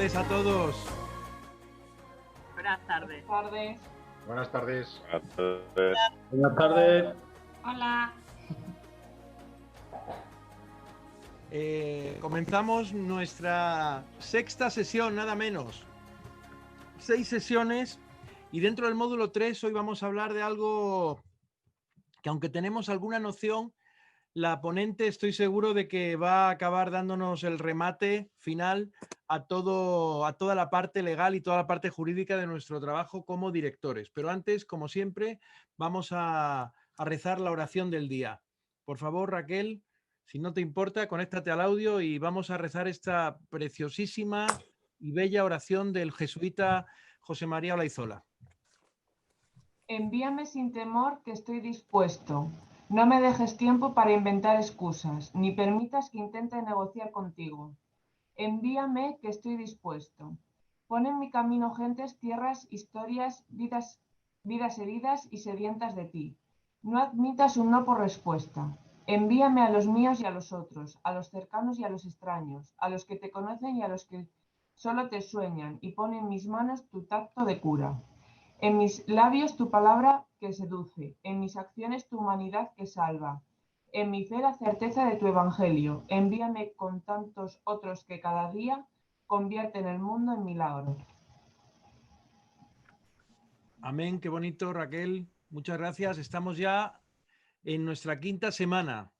tardes a todos. Buenas tardes. Buenas tardes. Buenas tardes. Hola. Comenzamos nuestra sexta sesión, nada menos. 6 sesiones y dentro del módulo 3 hoy vamos a hablar de algo que, aunque tenemos alguna noción, la ponente estoy seguro de que va a acabar dándonos el remate final a toda la parte legal y toda la parte jurídica de nuestro trabajo como directores. Pero antes, como siempre, vamos a rezar la oración del día. Por favor, Raquel, si no te importa, conéctate al audio y vamos a rezar esta preciosísima y bella oración del jesuita José María Olaizola. Envíame sin temor, que estoy dispuesto. No me dejes tiempo para inventar excusas, ni permitas que intente negociar contigo. Envíame, que estoy dispuesto. Pon en mi camino gentes, tierras, historias, vidas heridas y sedientas de ti. No admitas un no por respuesta. Envíame a los míos y a los otros, a los cercanos y a los extraños, a los que te conocen y a los que solo te sueñan, y pon en mis manos tu tacto de cura. En mis labios tu palabra que seduce, en mis acciones tu humanidad que salva, en mi fe la certeza de tu evangelio. Envíame con tantos otros que cada día convierten el mundo en milagro. Amén, qué bonito, Raquel. Muchas gracias. Estamos ya en nuestra quinta semana.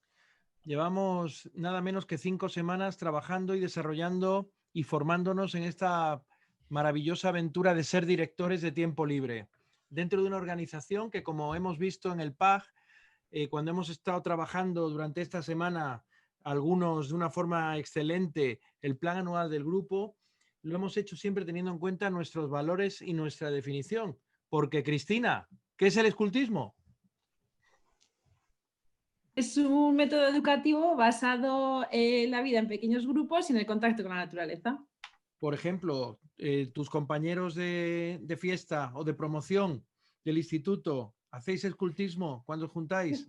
Llevamos nada menos que 5 semanas trabajando y desarrollando y formándonos en esta maravillosa aventura de ser directores de tiempo libre. Dentro de una organización que, como hemos visto en el PAG, cuando hemos estado trabajando durante esta semana, algunos de una forma excelente, el plan anual del grupo, lo hemos hecho siempre teniendo en cuenta nuestros valores y nuestra definición. Porque, Cristina, ¿qué es el escultismo? Es un método educativo basado en la vida en pequeños grupos y en el contacto con la naturaleza. Por ejemplo, tus compañeros de fiesta o de promoción del instituto, ¿hacéis escultismo cuando os juntáis?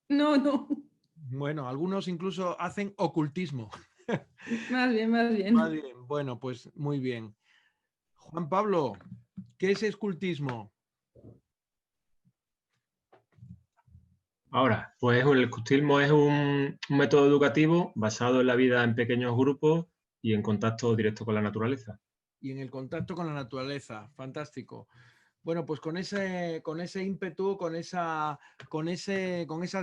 No. Bueno, algunos incluso hacen ocultismo. Más bien. Más bien. Bueno, pues muy bien. Juan Pablo, ¿qué es escultismo? Ahora, pues el escultismo es un método educativo basado en la vida en pequeños grupos y en contacto directo con la naturaleza. Y en el contacto con la naturaleza, fantástico. Bueno, pues con ese ímpetu, con esas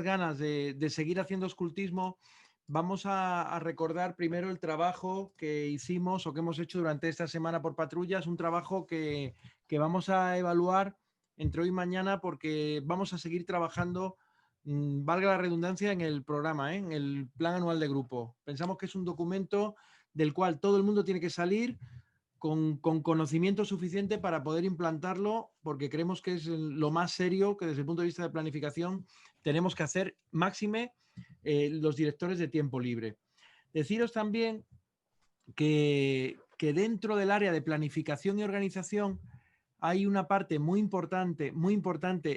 ganas de seguir haciendo escultismo, vamos a recordar primero el trabajo que hicimos o que hemos hecho durante esta semana por patrullas, un trabajo que vamos a evaluar entre hoy y mañana porque vamos a seguir trabajando, valga la redundancia, en el programa, en el plan anual de grupo. Pensamos que es un documento del cual todo el mundo tiene que salir con conocimiento suficiente para poder implantarlo, porque creemos que es lo más serio que desde el punto de vista de planificación tenemos que hacer máxime los directores de tiempo libre. Deciros también que dentro del área de planificación y organización hay una parte muy importante,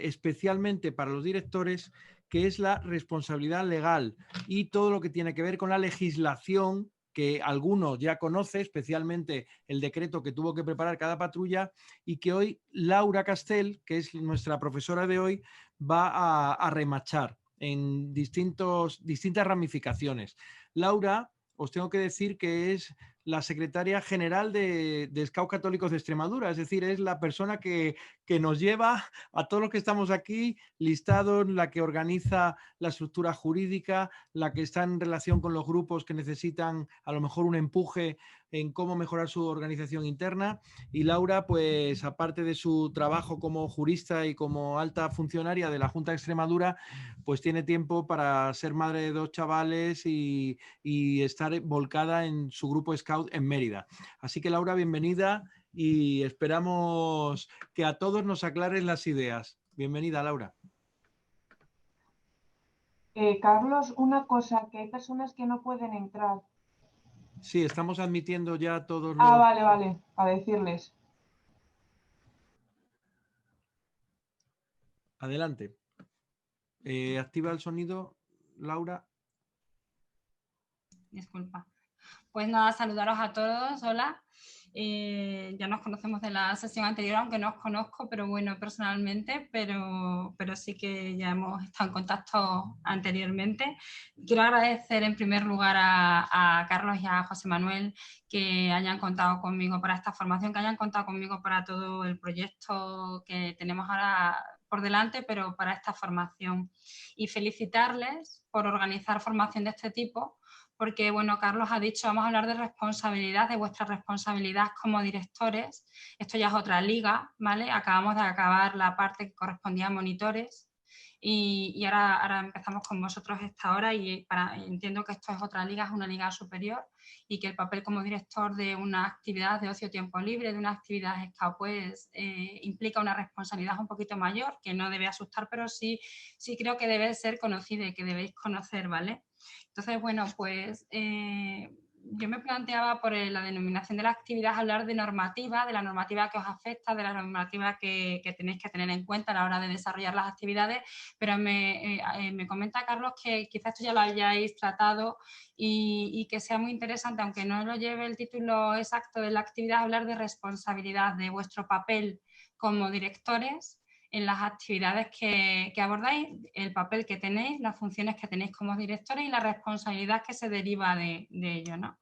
especialmente para los directores, que es la responsabilidad legal y todo lo que tiene que ver con la legislación que algunos ya conoce, especialmente el decreto que tuvo que preparar cada patrulla y que hoy Laura Castel, que es nuestra profesora de hoy, va a remachar en distintas ramificaciones. Laura, os tengo que decir que es la secretaria general de Scouts Católicos de Extremadura, es decir, es la persona que nos lleva a todos los que estamos aquí listados, la que organiza la estructura jurídica, la que está en relación con los grupos que necesitan a lo mejor un empuje en cómo mejorar su organización interna. Y Laura, pues aparte de su trabajo como jurista y como alta funcionaria de la Junta de Extremadura, pues tiene tiempo para ser madre de 2 chavales y estar volcada en su grupo Scout en Mérida. Así que Laura, bienvenida y esperamos que a todos nos aclaren las ideas. Bienvenida, Laura. Carlos, una cosa, que hay personas que no pueden entrar. Sí, estamos admitiendo ya a todos los... Vale, a decirles. Adelante. Activa el sonido, Laura. Disculpa. Pues nada, saludaros a todos, hola. Ya nos conocemos de la sesión anterior, aunque no os conozco, pero bueno, personalmente, pero sí que ya hemos estado en contacto anteriormente. Quiero agradecer en primer lugar a Carlos y a José Manuel que hayan contado conmigo para esta formación, que hayan contado conmigo para todo el proyecto que tenemos ahora por delante, pero para esta formación. Y felicitarles por organizar formación de este tipo, porque, bueno, Carlos ha dicho, vamos a hablar de responsabilidad, de vuestra responsabilidad como directores. Esto ya es otra liga, ¿vale? Acabamos de acabar la parte que correspondía a monitores y ahora empezamos con vosotros esta hora y entiendo que esto es otra liga, es una liga superior y que el papel como director de una actividad de ocio tiempo libre, de una actividad SCAO, pues implica una responsabilidad un poquito mayor, que no debe asustar, pero sí creo que debe ser conocida y que debéis conocer, ¿vale? Entonces, bueno, pues yo me planteaba por la denominación de la actividad hablar de normativa, de la normativa que os afecta, de la normativa que tenéis que tener en cuenta a la hora de desarrollar las actividades, pero me comenta Carlos que quizás esto ya lo hayáis tratado y que sea muy interesante, aunque no lo lleve el título exacto de la actividad, hablar de responsabilidad, de vuestro papel como directores en las actividades que abordáis, el papel que tenéis, las funciones que tenéis como directores y la responsabilidad que se deriva de ello, ¿no?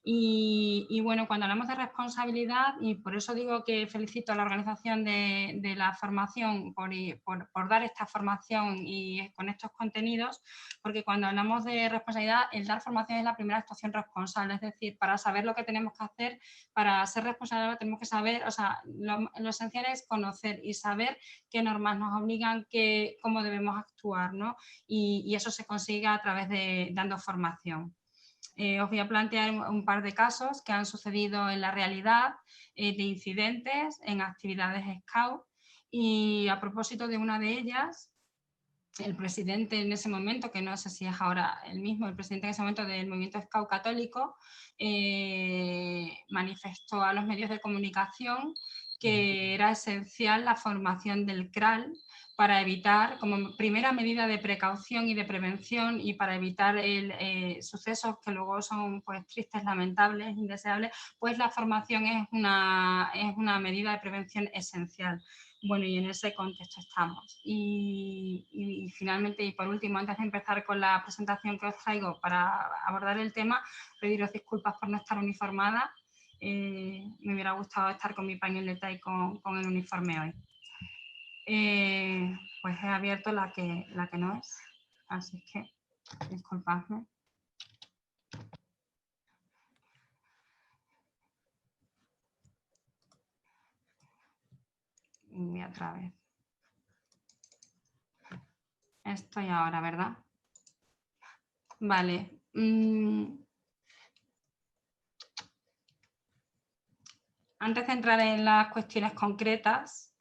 Y bueno, cuando hablamos de responsabilidad, y por eso digo que felicito a la organización de la formación por dar esta formación y con estos contenidos, porque cuando hablamos de responsabilidad, el dar formación es la primera actuación responsable, es decir, para saber lo que tenemos que hacer, para ser responsables tenemos que saber, o sea, lo esencial es conocer y saber qué normas nos obligan, cómo debemos actuar, ¿no? Y eso se consigue a través de dando formación. Os voy a plantear un par de casos que han sucedido en la realidad de incidentes en actividades SCAUT y a propósito de una de ellas, el presidente en ese momento, que no sé si es ahora el mismo, el presidente en ese momento del movimiento SCAUT católico, manifestó a los medios de comunicación que era esencial la formación del CRAL para evitar, como primera medida de precaución y de prevención y para evitar sucesos que luego son pues tristes, lamentables, indeseables, pues la formación es una medida de prevención esencial. Bueno, y en ese contexto estamos. Y finalmente, y por último, antes de empezar con la presentación que os traigo para abordar el tema, pediros disculpas por no estar uniformada. Me hubiera gustado estar con mi pañoleta y con el uniforme hoy. Pues he abierto la que no es, así que disculpadme. Y otra vez. Estoy ahora, ¿verdad? Vale. Antes de entrar en las cuestiones concretas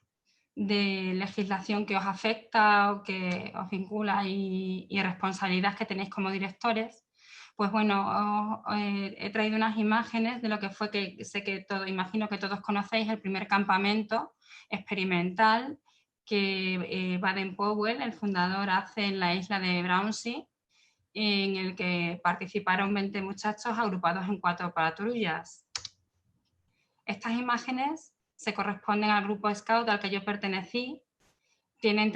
de legislación que os afecta o que os vincula y responsabilidad que tenéis como directores, pues bueno, he traído unas imágenes de lo que fue, que sé que imagino que todos conocéis, el primer campamento experimental que Baden-Powell, el fundador, hace en la isla de Brownsea, en el que participaron 20 muchachos agrupados en 4 patrullas. Estas imágenes se corresponden al grupo Scout al que yo pertenecí, tienen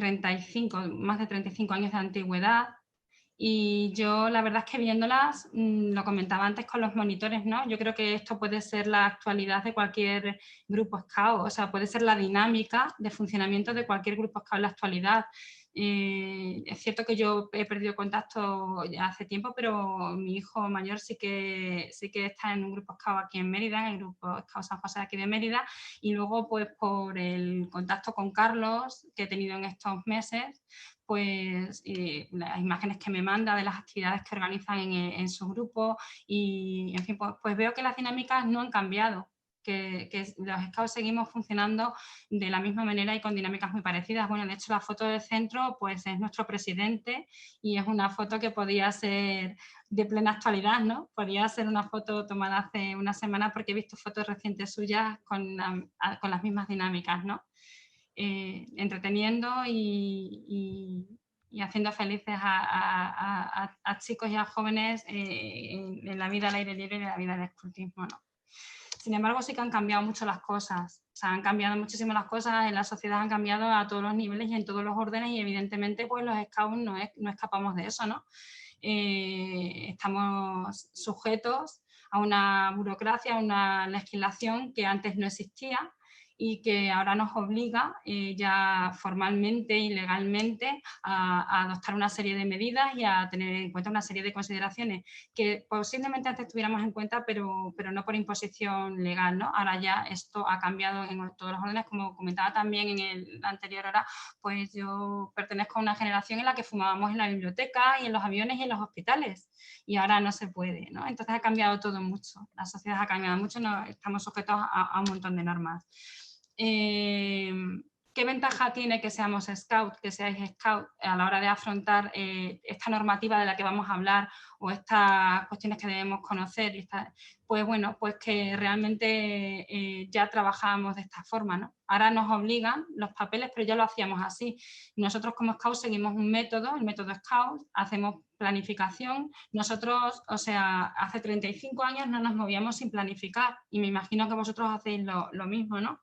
más de 35 años de antigüedad y yo la verdad es que viéndolas, lo comentaba antes con los monitores, ¿no? Yo creo que esto puede ser la actualidad de cualquier grupo Scout, o sea, puede ser la dinámica de funcionamiento de cualquier grupo Scout en la actualidad. Es cierto que yo he perdido contacto ya hace tiempo, pero mi hijo mayor sí que está en un grupo Scout aquí en Mérida, en el grupo Scout San José de aquí de Mérida, y luego pues por el contacto con Carlos que he tenido en estos meses, pues las imágenes que me manda de las actividades que organizan en su grupo y en fin, pues veo que las dinámicas no han cambiado. Que los Scouts seguimos funcionando de la misma manera y con dinámicas muy parecidas. Bueno, de hecho la foto del centro pues es nuestro presidente y es una foto que podía ser de plena actualidad, ¿no? Podría ser una foto tomada hace una semana porque he visto fotos recientes suyas con las mismas dinámicas, ¿no? Entreteniendo y y haciendo felices a chicos y a jóvenes en la vida al aire libre y en la vida del escultismo, ¿no? Sin embargo, sí que han cambiado mucho las cosas, o sea, han cambiado muchísimo las cosas, en la sociedad han cambiado a todos los niveles y en todos los órdenes, y evidentemente pues los scouts no escapamos de eso, ¿no? Estamos sujetos a una burocracia, a una legislación que antes no existía y que ahora nos obliga ya formalmente y legalmente a adoptar una serie de medidas y a tener en cuenta una serie de consideraciones que posiblemente antes tuviéramos en cuenta, pero no por imposición legal, ¿no? Ahora ya esto ha cambiado en todos los órdenes, como comentaba también en el anterior hora, pues yo pertenezco a una generación en la que fumábamos en la biblioteca y en los aviones y en los hospitales, y ahora no se puede, ¿no? Entonces ha cambiado todo mucho, la sociedad ha cambiado mucho, estamos sujetos a un montón de normas. ¿Qué ventaja tiene que seamos scout, que seáis scout a la hora de afrontar esta normativa de la que vamos a hablar o estas cuestiones que debemos conocer? Pues bueno, pues que realmente ya trabajábamos de esta forma, ¿no? Ahora nos obligan los papeles, pero ya lo hacíamos así. Nosotros como scout seguimos un método, el método scout, hacemos planificación. Nosotros, o sea, hace 35 años no nos movíamos sin planificar y me imagino que vosotros hacéis lo mismo, ¿no?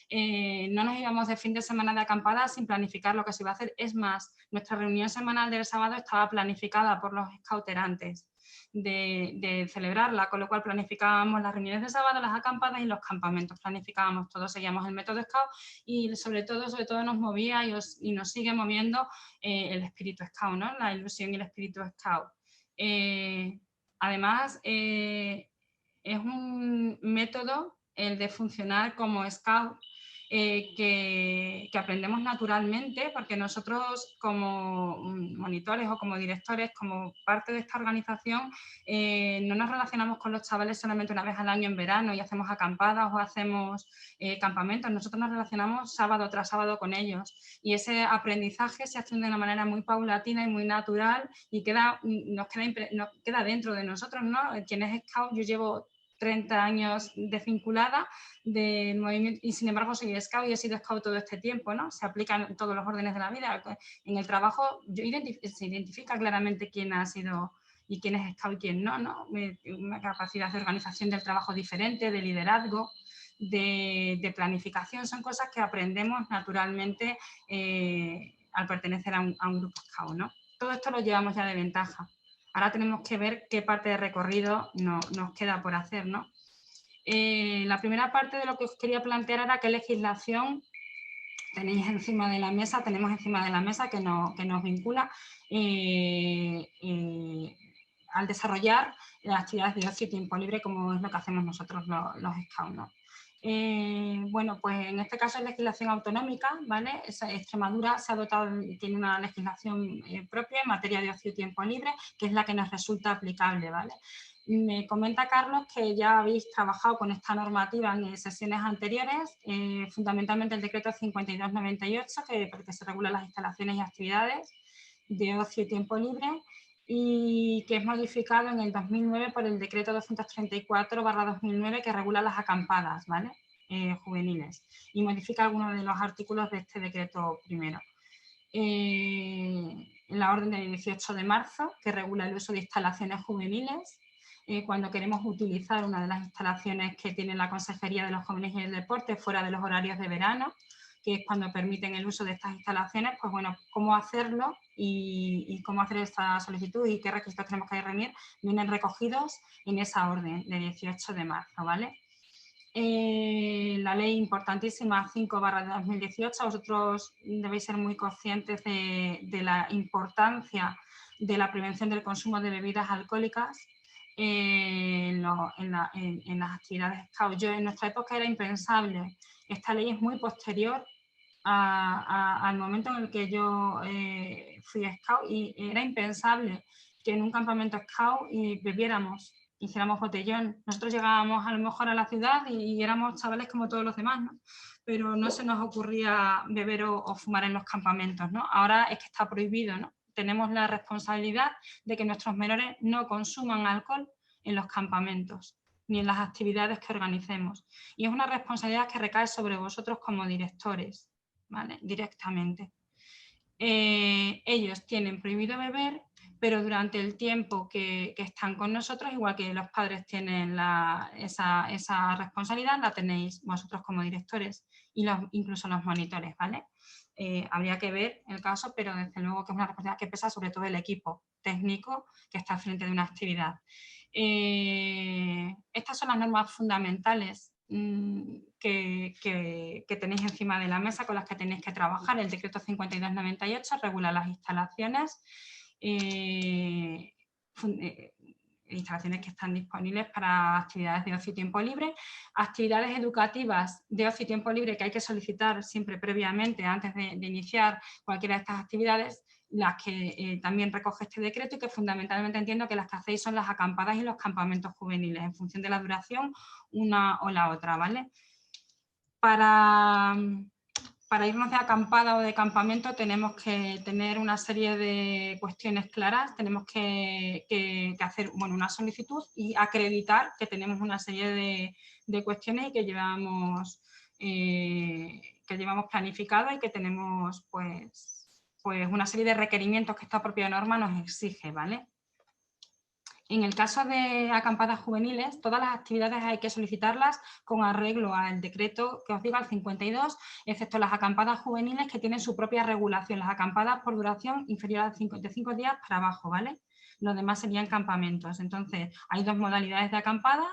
No nos íbamos de fin de semana de acampada sin planificar lo que se iba a hacer. Es más, nuestra reunión semanal del sábado estaba planificada por los scouterantes de celebrarla, con lo cual planificábamos las reuniones de sábado, las acampadas y los campamentos, planificábamos todo, seguíamos el método scout y sobre todo nos movía y nos sigue moviendo el espíritu scout, ¿no? La ilusión y el espíritu scout. Además, es un método el de funcionar como scout que aprendemos naturalmente, porque nosotros como monitores o como directores, como parte de esta organización, no nos relacionamos con los chavales solamente una vez al año en verano y hacemos acampadas o hacemos campamentos. Nosotros nos relacionamos sábado tras sábado con ellos y ese aprendizaje se hace de una manera muy paulatina y muy natural y nos queda dentro de nosotros, ¿no? Quien es scout, yo llevo 30 años desvinculada del movimiento y sin embargo soy scout y he sido scout todo este tiempo, ¿no? Se aplican en todos los órdenes de la vida. En el trabajo se identifica claramente quién ha sido y quién es scout y quién no, ¿no? Una capacidad de organización del trabajo diferente, de liderazgo, de planificación, son cosas que aprendemos naturalmente al pertenecer a un grupo scout, ¿no? Todo esto lo llevamos ya de ventaja. Ahora tenemos que ver qué parte de recorrido nos queda por hacer, ¿no? La primera parte de lo que os quería plantear era qué legislación tenemos encima de la mesa que nos vincula al desarrollar las actividades de ocio y tiempo libre, como es lo que hacemos nosotros los scouts, ¿no? Bueno, pues en este caso es legislación autonómica, ¿vale? Extremadura se ha dotado, tiene una legislación propia en materia de ocio y tiempo libre, que es la que nos resulta aplicable, ¿vale? Me comenta Carlos que ya habéis trabajado con esta normativa en sesiones anteriores, fundamentalmente el decreto 5298, porque se regulan las instalaciones y actividades de ocio y tiempo libre, y que es modificado en el 2009 por el decreto 234/2009 que regula las acampadas, ¿vale? Juveniles, y modifica algunos de los artículos de este decreto primero. La orden del 18 de marzo que regula el uso de instalaciones juveniles, cuando queremos utilizar una de las instalaciones que tiene la Consejería de los Jóvenes y el Deporte fuera de los horarios de verano, que es cuando permiten el uso de estas instalaciones, pues bueno, cómo hacerlo y cómo hacer esta solicitud y qué requisitos tenemos que reunir, vienen recogidos en esa orden de 18 de marzo, ¿vale? La ley importantísima 5/2018, vosotros debéis ser muy conscientes de la importancia de la prevención del consumo de bebidas alcohólicas en las actividades scout. En nuestra época era impensable. Esta ley es muy posterior al momento en el que yo fui scout y era impensable que en un campamento scout bebiéramos, hiciéramos botellón. Nosotros llegábamos a lo mejor a la ciudad y éramos chavales como todos los demás, ¿no? Pero no se nos ocurría beber o fumar en los campamentos, ¿no? Ahora es que está prohibido, ¿no? Tenemos la responsabilidad de que nuestros menores no consuman alcohol en los campamentos ni en las actividades que organicemos. Y es una responsabilidad que recae sobre vosotros como directores, ¿vale? Directamente. ellos tienen prohibido beber, pero durante el tiempo que están con nosotros, igual que los padres tienen esa responsabilidad, la tenéis vosotros como directores y incluso los monitores, ¿vale? Habría que ver el caso, pero desde luego que es una responsabilidad que pesa sobre todo el equipo técnico que está al frente de una actividad. Estas son las normas fundamentales que tenéis encima de la mesa, con las que tenéis que trabajar. El decreto 5298 regula las instalaciones, instalaciones que están disponibles para actividades de ocio y tiempo libre, actividades educativas de ocio y tiempo libre que hay que solicitar siempre previamente antes de iniciar cualquiera de estas actividades, las que también recoge este decreto y que fundamentalmente entiendo que las que hacéis son las acampadas y los campamentos juveniles, en función de la duración, una o la otra, ¿vale? Para irnos de acampada o de campamento tenemos que tener una serie de cuestiones claras, tenemos que hacer una solicitud y acreditar que tenemos una serie de cuestiones y que llevamos planificado y que tenemos pues una serie de requerimientos que esta propia norma nos exige, ¿vale? En el caso de acampadas juveniles, todas las actividades hay que solicitarlas con arreglo al decreto que os digo, al 52, excepto las acampadas juveniles que tienen su propia regulación, las acampadas por duración inferior de 5 días para abajo, ¿vale? Los demás serían campamentos. Entonces, hay dos modalidades de acampada,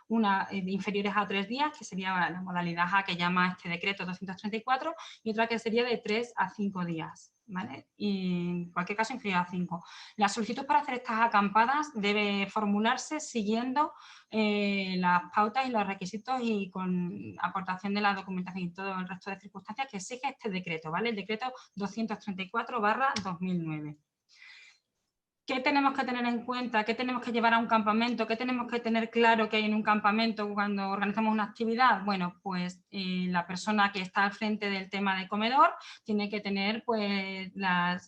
una inferiores a 3 días, que sería la modalidad A que llama este decreto 234, y otra que sería de 3 a 5 días, ¿vale? Y en cualquier caso inferior a 5. La solicitud para hacer estas acampadas debe formularse siguiendo las pautas y los requisitos y con aportación de la documentación y todo el resto de circunstancias que exige este decreto, ¿vale? El decreto 234/2009. ¿Qué tenemos que tener en cuenta? ¿Qué tenemos que llevar a un campamento? ¿Qué tenemos que tener claro que hay en un campamento cuando organizamos una actividad? Bueno, pues la persona que está al frente del tema de comedor tiene que tener pues la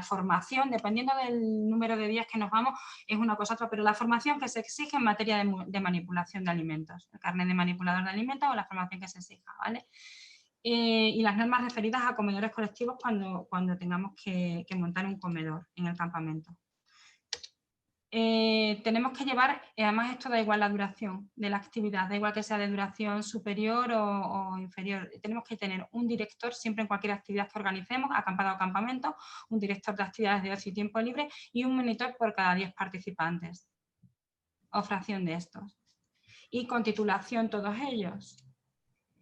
formación, dependiendo del número de días que nos vamos, es una cosa otra, pero la formación que se exige en materia de manipulación de alimentos, el carnet de manipulador de alimentos o la formación que se exija, ¿vale? Y las normas referidas a comedores colectivos cuando tengamos que montar un comedor en el campamento. Tenemos que llevar, además esto da igual la duración de la actividad, da igual que sea de duración superior o inferior, tenemos que tener un director siempre en cualquier actividad que organicemos, acampada o campamento, un director de actividades de ocio y tiempo libre y un monitor por cada 10 participantes, o fracción de estos. Y con titulación todos ellos.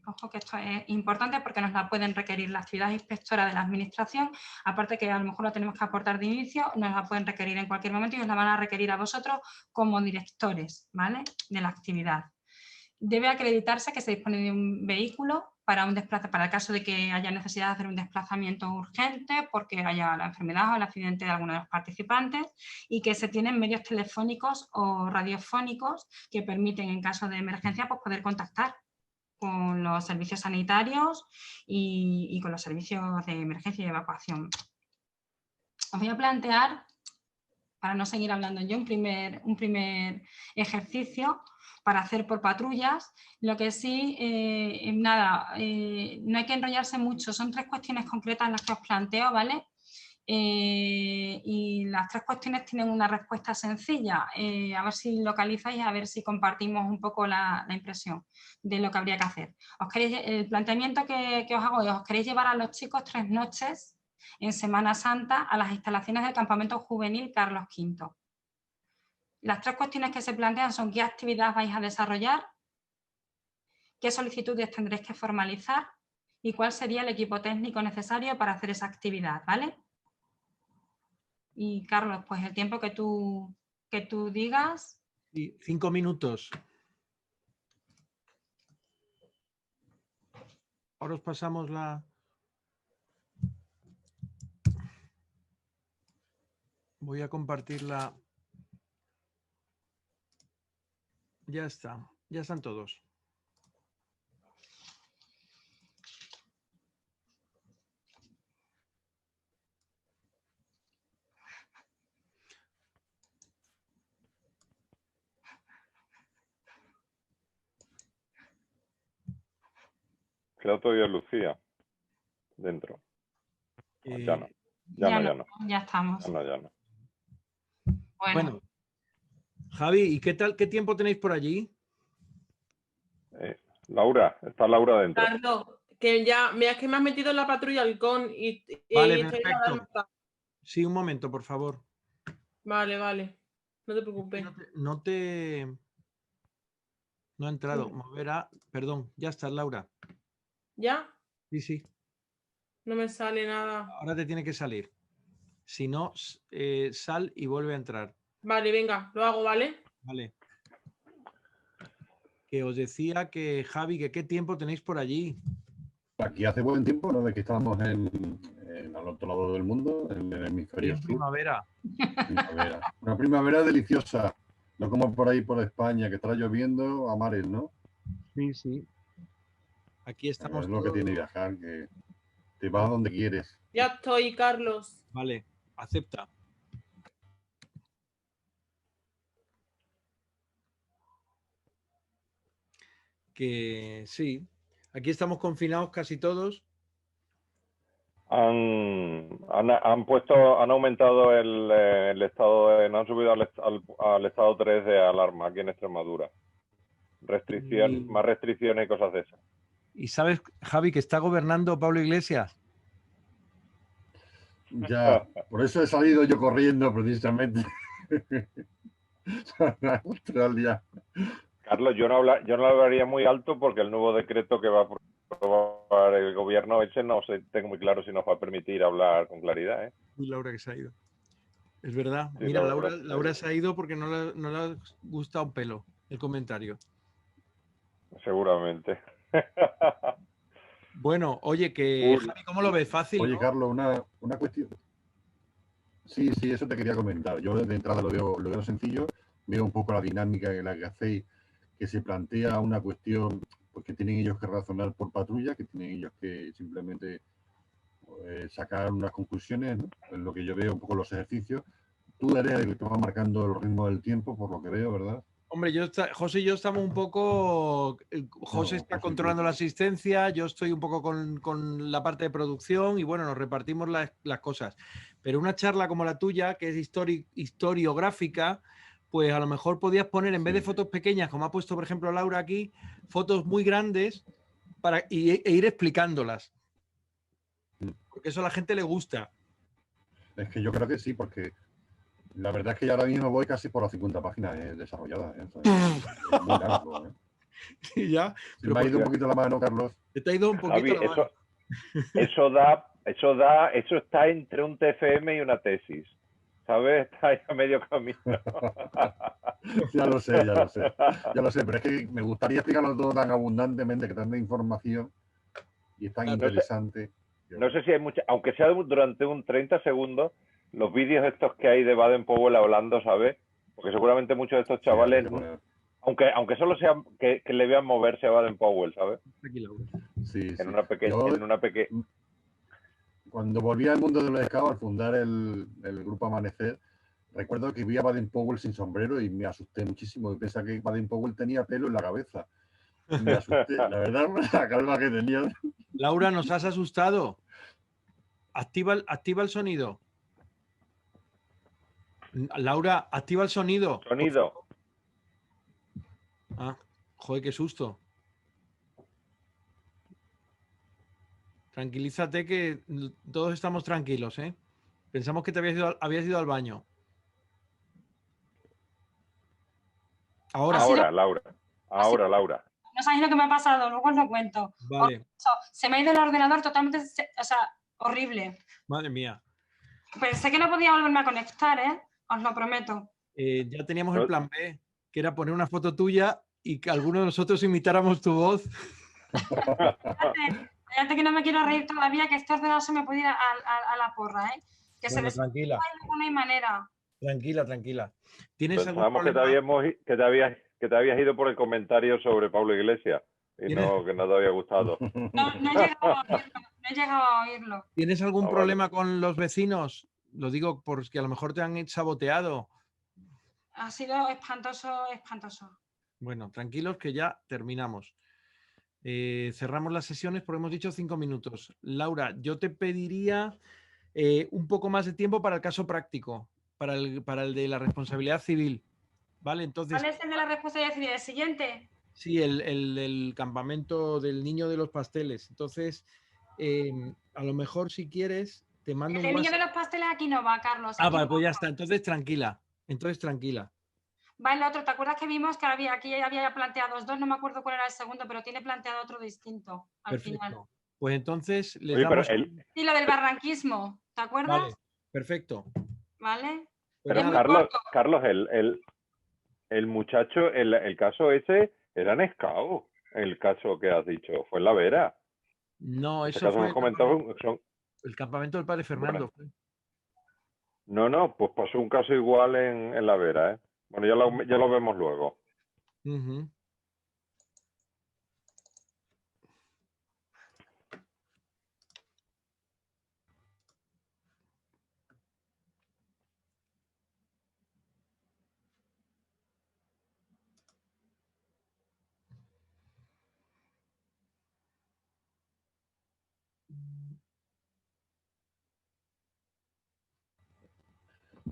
Ojo que esto es importante porque nos la pueden requerir la actividad inspectora de la administración, aparte que a lo mejor la tenemos que aportar de inicio, nos la pueden requerir en cualquier momento y os la van a requerir a vosotros como directores, ¿vale?, de la actividad. Debe acreditarse que se dispone de un vehículo para el caso de que haya necesidad de hacer un desplazamiento urgente porque haya la enfermedad o el accidente de alguno de los participantes y que se tienen medios telefónicos o radiofónicos que permiten en caso de emergencia pues, poder contactar con los servicios sanitarios y con los servicios de emergencia y evacuación. Os voy a plantear, para no seguir hablando yo, un primer ejercicio para hacer por patrullas. Lo que sí, no hay que enrollarse mucho, son 3 cuestiones concretas las que os planteo, ¿vale? Y las 3 cuestiones tienen una respuesta sencilla, a ver si localizáis, a ver si compartimos un poco la impresión de lo que habría que hacer. El planteamiento que os hago es, os queréis llevar a los chicos 3 noches en Semana Santa a las instalaciones del campamento juvenil Carlos V. Las 3 cuestiones que se plantean son qué actividad vais a desarrollar, qué solicitudes tendréis que formalizar y cuál sería el equipo técnico necesario para hacer esa actividad, ¿vale? Y Carlos, pues el tiempo que tú digas. Sí, 5 minutos. Ahora os pasamos la... Voy a compartirla. Ya está, ya están todos. Creo todavía Lucía dentro. Ya no. Ya no. Ya estamos. Ya no. Bueno, Javi, ¿y qué tal? ¿Qué tiempo tenéis por allí? Laura, está Laura dentro. Carlos, que ya, mira, es que me has metido en la patrulla halcón y Vale, estoy en la perfecto. alarma. Sí, un momento, por favor. Vale, vale. No te preocupes. No ha entrado. Sí. Mover a... Perdón, ya está, Laura. ¿Ya? Sí, sí. No me sale nada. Ahora te tiene que salir. Si no, sal y vuelve a entrar. Vale, venga, lo hago, ¿vale? Vale. Que os decía que, Javi, que qué tiempo tenéis por allí. Aquí hace buen tiempo, ¿no? De que estábamos al otro lado del mundo, en el hemisferio En sur. primavera. Una primavera deliciosa. No como por ahí por España, que está lloviendo a mares, ¿no? Sí, sí. Aquí estamos. Es lo que tiene viajar, que te vas a donde quieres. Ya estoy, Carlos. Vale, acepta. Que sí. Aquí estamos confinados casi todos. Han aumentado el estado han subido al estado 3 de alarma aquí en Extremadura. Más restricciones y cosas de esas. ¿Y sabes, Javi, que está gobernando Pablo Iglesias? Ya, por eso he salido yo corriendo precisamente a Australia. Carlos, yo no hablaría muy alto porque el nuevo decreto que va a aprobar el gobierno ese no tengo muy claro si nos va a permitir hablar con claridad. Uy, Laura que se ha ido. Es verdad. Sí, mira, Laura se ha ido porque no le ha gustado un pelo el comentario. Seguramente. Bueno, oye, que Javi, ¿cómo lo ves? Fácil, Oye, ¿no? Carlos, una cuestión. Sí, eso te quería comentar. Yo de entrada lo veo sencillo, veo un poco la dinámica en la que hacéis, que se plantea una cuestión pues, que tienen ellos que razonar por patrulla, que tienen ellos que simplemente sacar unas conclusiones, ¿no? En lo que yo veo un poco los ejercicios. Tú eres el que te va marcando el ritmo del tiempo, por lo que veo, ¿verdad? Hombre, José y yo estamos un poco... José está controlando la asistencia, yo estoy un poco con la parte de producción y bueno, nos repartimos las cosas. Pero una charla como la tuya, que es historiográfica, pues a lo mejor podías poner, en vez de fotos pequeñas, como ha puesto por ejemplo Laura aquí, fotos muy grandes e ir explicándolas. Porque eso a la gente le gusta. Es que yo creo que sí, porque la verdad es que yo ahora mismo voy casi por las 50 páginas desarrolladas. Es muy largo, Sí, ya. Se me ha ido un poquito la mano, Carlos. Se te ha ido un poquito Javi, la mano. Eso está entre un TFM y una tesis. ¿Sabes? Está ahí a medio camino. Ya lo sé, pero es que me gustaría explicarlo todo tan abundantemente, que tanta información y es tan interesante. No sé si hay mucha, aunque sea durante un 30 segundos, los vídeos estos que hay de Baden-Powell hablando, ¿sabes? Porque seguramente muchos de estos chavales, aunque solo sea que le vean moverse a Baden-Powell, ¿sabes? Sí. En una pequeña... Cuando volví al mundo de los scouts, al fundar el grupo Amanecer, recuerdo que vi a Baden-Powell sin sombrero y me asusté muchísimo. Y pensaba que Baden-Powell tenía pelo en la cabeza. Y me asusté, la verdad, la calma que tenía. Laura, nos has asustado. Activa el sonido. Laura, activa el sonido. Sonido. Ah, joder, qué susto. Tranquilízate que todos estamos tranquilos, ¿eh? Pensamos que habías ido al baño. Ahora, Laura. Laura. No sabéis lo que me ha pasado, luego os lo cuento. Vale. Se me ha ido el ordenador totalmente, horrible. Madre mía. Pensé que no podía volverme a conectar, ¿eh? Os lo prometo. Ya teníamos el plan B, que era poner una foto tuya y que alguno de nosotros imitáramos tu voz. Fíjate que no me quiero reír todavía, que este ordenador se me puede ir a la porra, ¿eh? Que bueno, se tranquila. No hay manera. Tranquila. ¿Tienes Pensábamos algún problema? que te habías ido por el comentario sobre Pablo Iglesias y que no te había gustado. No he llegado a oírlo. ¿Tienes algún problema con los vecinos? Lo digo porque a lo mejor te han saboteado. Ha sido espantoso. Bueno, tranquilos que ya terminamos. Cerramos las sesiones porque hemos dicho 5 minutos. Laura, yo te pediría un poco más de tiempo para el caso práctico, para el de la responsabilidad civil. ¿Vale? Entonces, ¿Cuál es el de la responsabilidad civil? ¿El siguiente? sí, el campamento del niño de los pasteles. Entonces, a lo mejor si quieres, te mando un El niño de WhatsApp. los pasteles aquí no va, Carlos. Ah, Aquí vale, no pues ya va. está. Entonces, tranquila. Va el otro. ¿Te acuerdas que vimos que aquí había planteado dos? No me acuerdo cuál era el segundo, pero tiene planteado otro distinto al final. Perfecto. Pues entonces les Oye, pero damos. Sí, lo del barranquismo. ¿Te acuerdas? Vale, perfecto. ¿Vale? Pues pero nada, Carlos, el muchacho, el caso ese era en Escao, el caso que has dicho, fue en La Vera. no, Ese eso caso que fue has comentado son... el campamento del padre Fernando. No, pues pasó un caso igual en La Vera, ¿eh? Bueno, ya lo vemos luego. Ujú.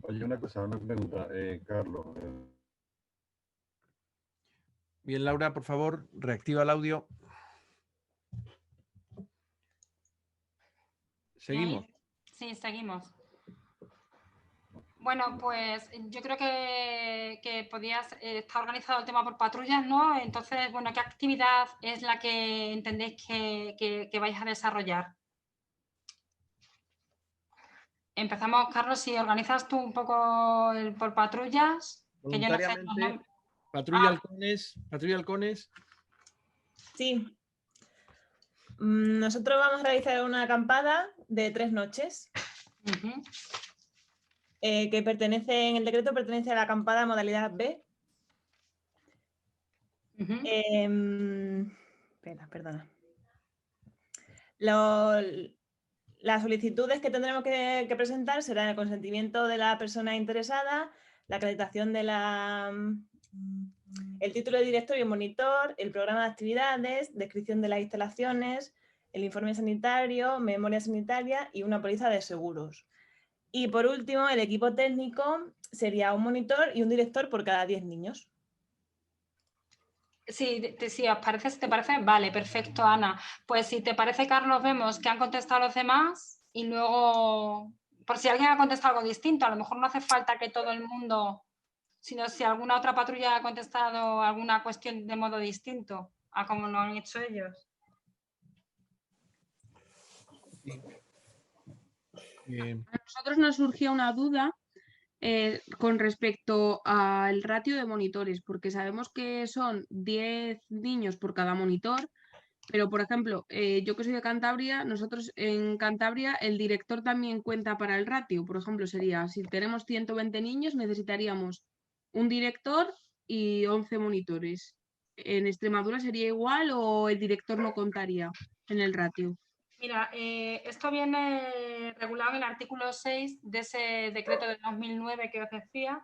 Oye, una pregunta, Carlos. Bien, Laura, por favor, reactiva el audio. Seguimos. Sí, seguimos. Bueno, pues yo creo que está organizado el tema por patrullas, ¿no? Entonces, bueno, ¿qué actividad es la que entendéis que vais a desarrollar? Empezamos, Carlos, si organizas tú un poco por patrullas, que yo no sé. Voluntariamente, Patrulla Halcones. Sí. Nosotros vamos a realizar una acampada de 3 noches. Que pertenece, en el decreto pertenece a la acampada modalidad B. Perdona. Las solicitudes que tendremos que presentar serán el consentimiento de la persona interesada, la acreditación de el título de director y monitor, el programa de actividades, descripción de las instalaciones, el informe sanitario, memoria sanitaria y una póliza de seguros. Y por último, el equipo técnico sería un monitor y un director por cada 10 niños. Sí, ¿os parece? ¿Te parece? Vale, perfecto, Ana. Pues si te parece, Carlos, vemos que han contestado los demás y luego, por si alguien ha contestado algo distinto, a lo mejor no hace falta que todo el mundo, sino si alguna otra patrulla ha contestado alguna cuestión de modo distinto a como lo han hecho ellos. A nosotros nos surgió una duda con respecto al ratio de monitores, porque sabemos que son 10 niños por cada monitor, pero por ejemplo, yo que soy de Cantabria, nosotros en Cantabria el director también cuenta para el ratio. Por ejemplo, sería, si tenemos 120 niños, necesitaríamos un director y 11 monitores. ¿En Extremadura sería igual o el director no contaría en el ratio? Mira, esto viene regulado en el artículo 6 de ese decreto de 2009 que os decía,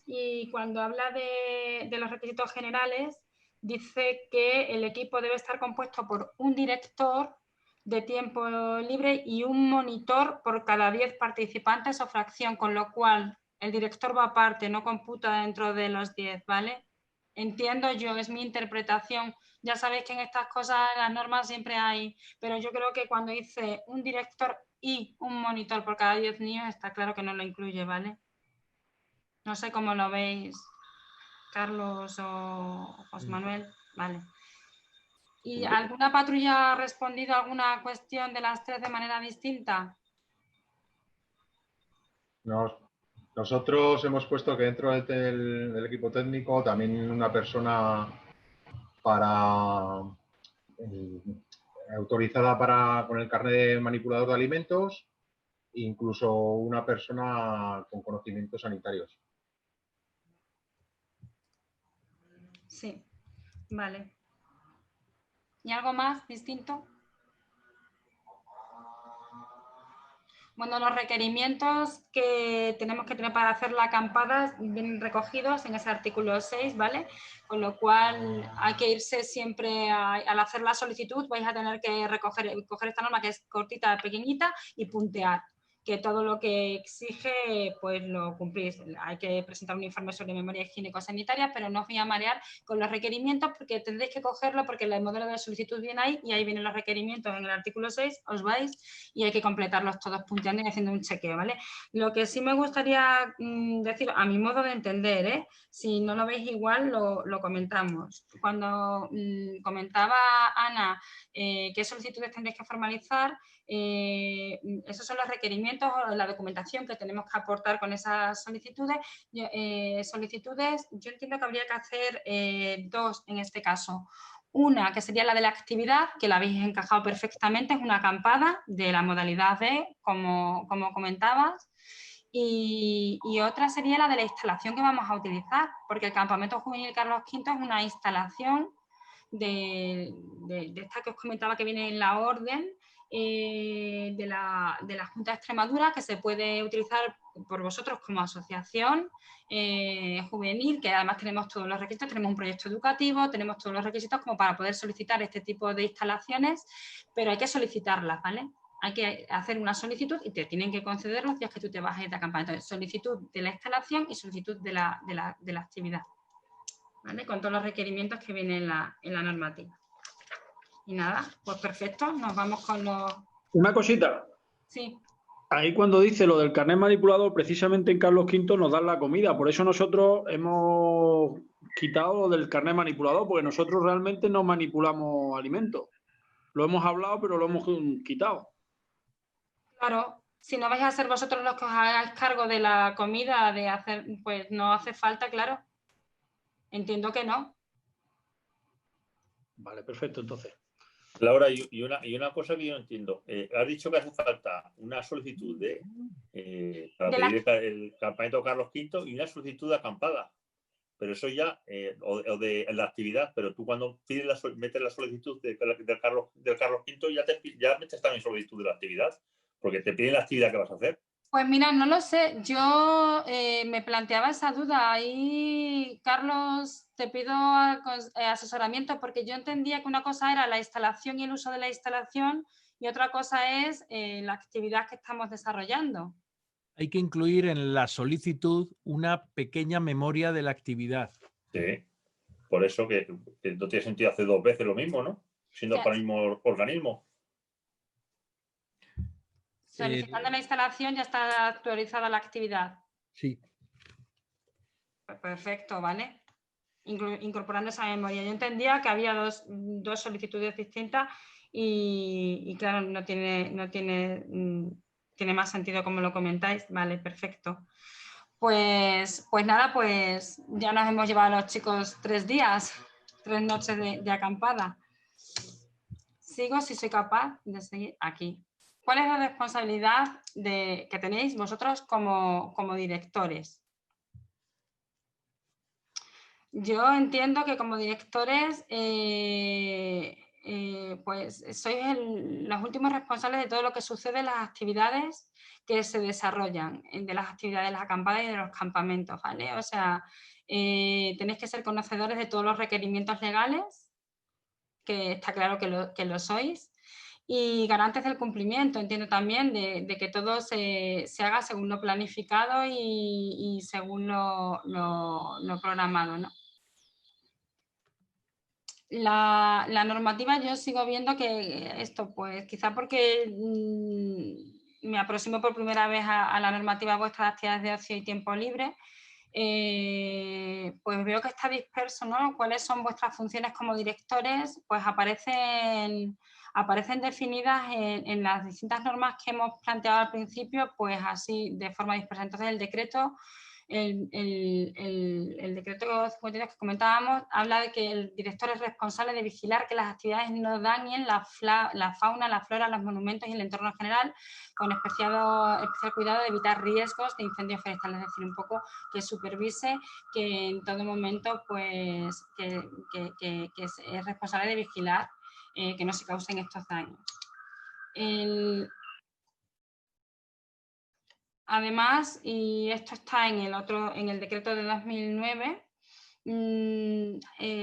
y cuando habla de los requisitos generales, dice que el equipo debe estar compuesto por un director de tiempo libre y un monitor por cada 10 participantes o fracción, con lo cual el director va aparte, no computa dentro de los 10, ¿vale? Entiendo yo, es mi interpretación. Ya sabéis que en estas cosas las normas siempre hay, pero yo creo que cuando dice un director y un monitor por cada 10 niños, está claro que no lo incluye, ¿vale? No sé cómo lo veis, Carlos o José Manuel. Vale. ¿Y alguna patrulla ha respondido a alguna cuestión de las 3 de manera distinta? Nosotros hemos puesto que dentro del equipo técnico también una persona autorizada con el carnet de manipulador de alimentos, incluso una persona con conocimientos sanitarios. Sí, vale. ¿Y algo más distinto? Bueno, los requerimientos que tenemos que tener para hacer la acampada vienen recogidos en ese artículo 6, ¿vale? Con lo cual hay que irse siempre, al hacer la solicitud, vais a tener que coger esta norma que es cortita, pequeñita y puntear. que todo lo que exige pues lo cumplís. Hay que presentar un informe sobre memoria higiénico-sanitaria, pero no os voy a marear con los requerimientos porque tendréis que cogerlo porque el modelo de solicitud viene ahí y ahí vienen los requerimientos en el artículo 6, os vais y hay que completarlos todos punteando y haciendo un chequeo, ¿vale? Lo que sí me gustaría decir, a mi modo de entender, si no lo veis igual, lo comentamos. Cuando comentaba Ana qué solicitudes tendréis que formalizar, esos son los requerimientos o la documentación que tenemos que aportar con esas solicitudes. Yo entiendo que habría que hacer dos en este caso. Una, que sería la de la actividad, que la habéis encajado perfectamente, es una acampada de la modalidad B, como comentabas. Y otra sería la de la instalación que vamos a utilizar, porque el Campamento Juvenil Carlos V es una instalación de esta que os comentaba que viene en la orden de la Junta de Extremadura, que se puede utilizar por vosotros como asociación juvenil, que además tenemos todos los requisitos, tenemos un proyecto educativo, tenemos todos los requisitos como para poder solicitar este tipo de instalaciones, pero hay que solicitarlas, ¿vale? Hay que hacer una solicitud y te tienen que conceder los días que tú te vas a ir de acampada. Entonces, solicitud de la instalación y solicitud de la actividad, ¿vale? Con todos los requerimientos que vienen en la normativa. Y nada, pues perfecto, nos vamos con los... Una cosita. Sí. Ahí cuando dice lo del carnet manipulador, precisamente en Carlos V nos dan la comida. Por eso nosotros hemos quitado lo del carnet manipulador, porque nosotros realmente no manipulamos alimentos. Lo hemos hablado, pero lo hemos quitado. Claro, si no vais a ser vosotros los que os hagáis cargo de la comida, de hacer, pues no hace falta, claro. Entiendo que no. Vale, perfecto, entonces. Laura, y una cosa que yo no entiendo. Has dicho que hace falta una solicitud para pedir el campamento Carlos V y una solicitud de acampada. Pero eso ya, o de la actividad, pero tú cuando metes la solicitud del Carlos V ya metes también solicitud de la actividad, porque te piden la actividad que vas a hacer. Pues mira, no lo sé. Yo me planteaba esa duda. Ahí, Carlos, te pido asesoramiento porque yo entendía que una cosa era la instalación y el uso de la instalación y otra cosa es la actividad que estamos desarrollando. Hay que incluir en la solicitud una pequeña memoria de la actividad. Sí, por eso que no tiene sentido hacer dos veces lo mismo, ¿no? Siendo para el mismo organismo. Solicitando la instalación ya está actualizada la actividad. Sí. Perfecto, ¿vale? Incorporando esa memoria. Yo entendía que había dos solicitudes distintas y claro, no tiene más sentido como lo comentáis. Vale, perfecto. Pues nada, pues ya nos hemos llevado a los chicos 3 días, 3 noches de acampada. Sigo si soy capaz de seguir aquí. ¿Cuál es la responsabilidad que tenéis vosotros como directores? Yo entiendo que como directores pues sois los últimos responsables de todo lo que sucede en las actividades que se desarrollan, de las actividades de las acampadas y de los campamentos, ¿vale? O sea, tenéis que ser conocedores de todos los requerimientos legales, que está claro que lo sois, y garantes del cumplimiento, entiendo también, de que todo se haga según lo planificado y según lo programado, ¿no? La normativa yo sigo viendo que esto, pues quizá porque me aproximo por primera vez a la normativa vuestra de actividades de ocio y tiempo libre, pues veo que está disperso, ¿no? ¿Cuáles son vuestras funciones como directores? Pues aparecen definidas en las distintas normas que hemos planteado al principio, pues así de forma dispersa. Entonces el decreto, el decreto 52 que comentábamos, habla de que el director es responsable de vigilar que las actividades no dañen la fauna, la flora, los monumentos y el entorno en general, con especial cuidado de evitar riesgos de incendios forestales, es decir, un poco que supervise que en todo momento pues que es responsable de vigilar que no se causen estos daños. Además, y esto está en el decreto de 2009,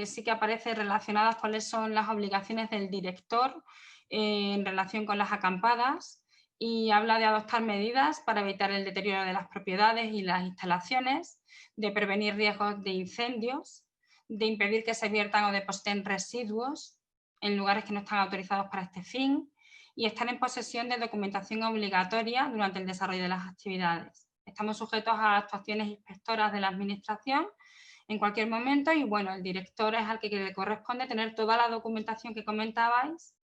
sí que aparece relacionadas cuáles son las obligaciones del director en relación con las acampadas y habla de adoptar medidas para evitar el deterioro de las propiedades y las instalaciones, de prevenir riesgos de incendios, de impedir que se viertan o depositen residuos en lugares que no están autorizados para este fin y estar en posesión de documentación obligatoria durante el desarrollo de las actividades. Estamos sujetos a actuaciones inspectoras de la Administración en cualquier momento y, bueno, el director es al que le corresponde tener toda la documentación que comentabais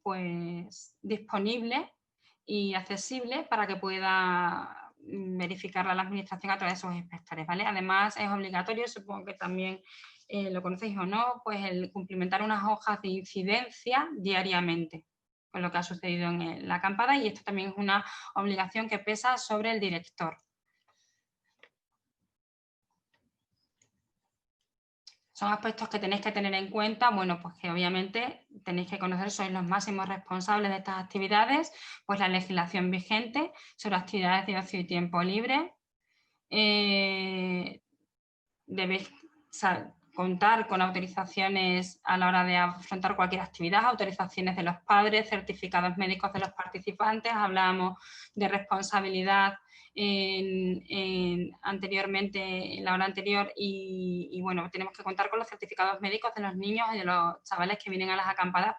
pues disponible y accesible para que pueda verificarla la Administración a través de sus inspectores, ¿vale? Además, es obligatorio, supongo que también lo conocéis o no, pues el cumplimentar unas hojas de incidencia diariamente con lo que ha sucedido en la acampada, y esto también es una obligación que pesa sobre el director. Son aspectos que tenéis que tener en cuenta, bueno, pues que obviamente tenéis que conocer, sois los máximos responsables de estas actividades, pues la legislación vigente sobre actividades de ocio y tiempo libre. Debéis contar con autorizaciones a la hora de afrontar cualquier actividad, autorizaciones de los padres, certificados médicos de los participantes. Hablábamos de responsabilidad anteriormente, en la hora anterior, y bueno, tenemos que contar con los certificados médicos de los niños y de los chavales que vienen a las acampadas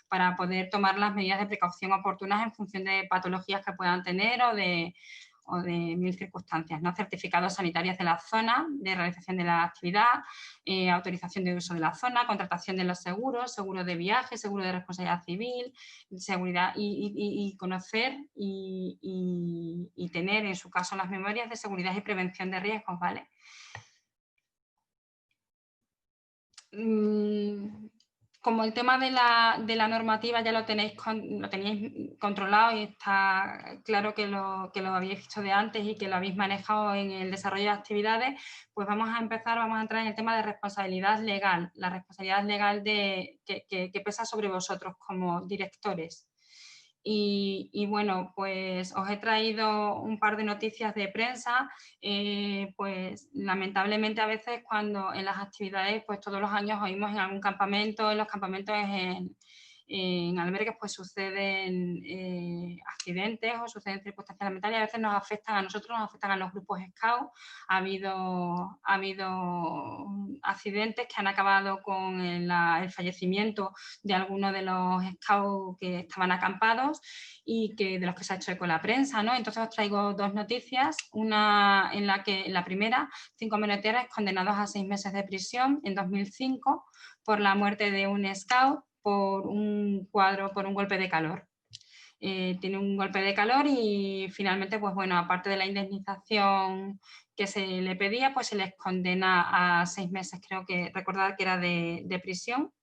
para poder tomar las medidas de precaución oportunas en función de patologías que puedan tener o de mil circunstancias, ¿no? Certificados sanitarios de la zona de realización de la actividad, autorización de uso de la zona, contratación de los seguros, seguro de viaje, seguro de responsabilidad civil, seguridad, y conocer y tener en su caso las memorias de seguridad y prevención de riesgos, ¿vale? Como el tema de la normativa ya lo tenéis controlado y está claro que lo habéis hecho de antes y que lo habéis manejado en el desarrollo de actividades, pues vamos a entrar en el tema de responsabilidad legal, la responsabilidad legal que pesa sobre vosotros como directores. Y bueno, pues os he traído un par de noticias de prensa, pues lamentablemente a veces cuando en las actividades, pues todos los años oímos en algún campamento, en los campamentos en albergues, pues suceden accidentes o suceden circunstancias lamentables, a veces nos afectan a nosotros, nos afectan a los grupos Scout. Ha habido accidentes que han acabado con el fallecimiento de algunos de los Scouts que estaban acampados y de los que se ha hecho eco la prensa, ¿no? Entonces os traigo dos noticias, una en la primera, 5 menoteros condenados a 6 meses de prisión en 2005 por la muerte de un Scout por un golpe de calor. Tiene un golpe de calor y finalmente, pues bueno, aparte de la indemnización que se le pedía, pues se les condena a 6 meses, creo que recordar que era de prisión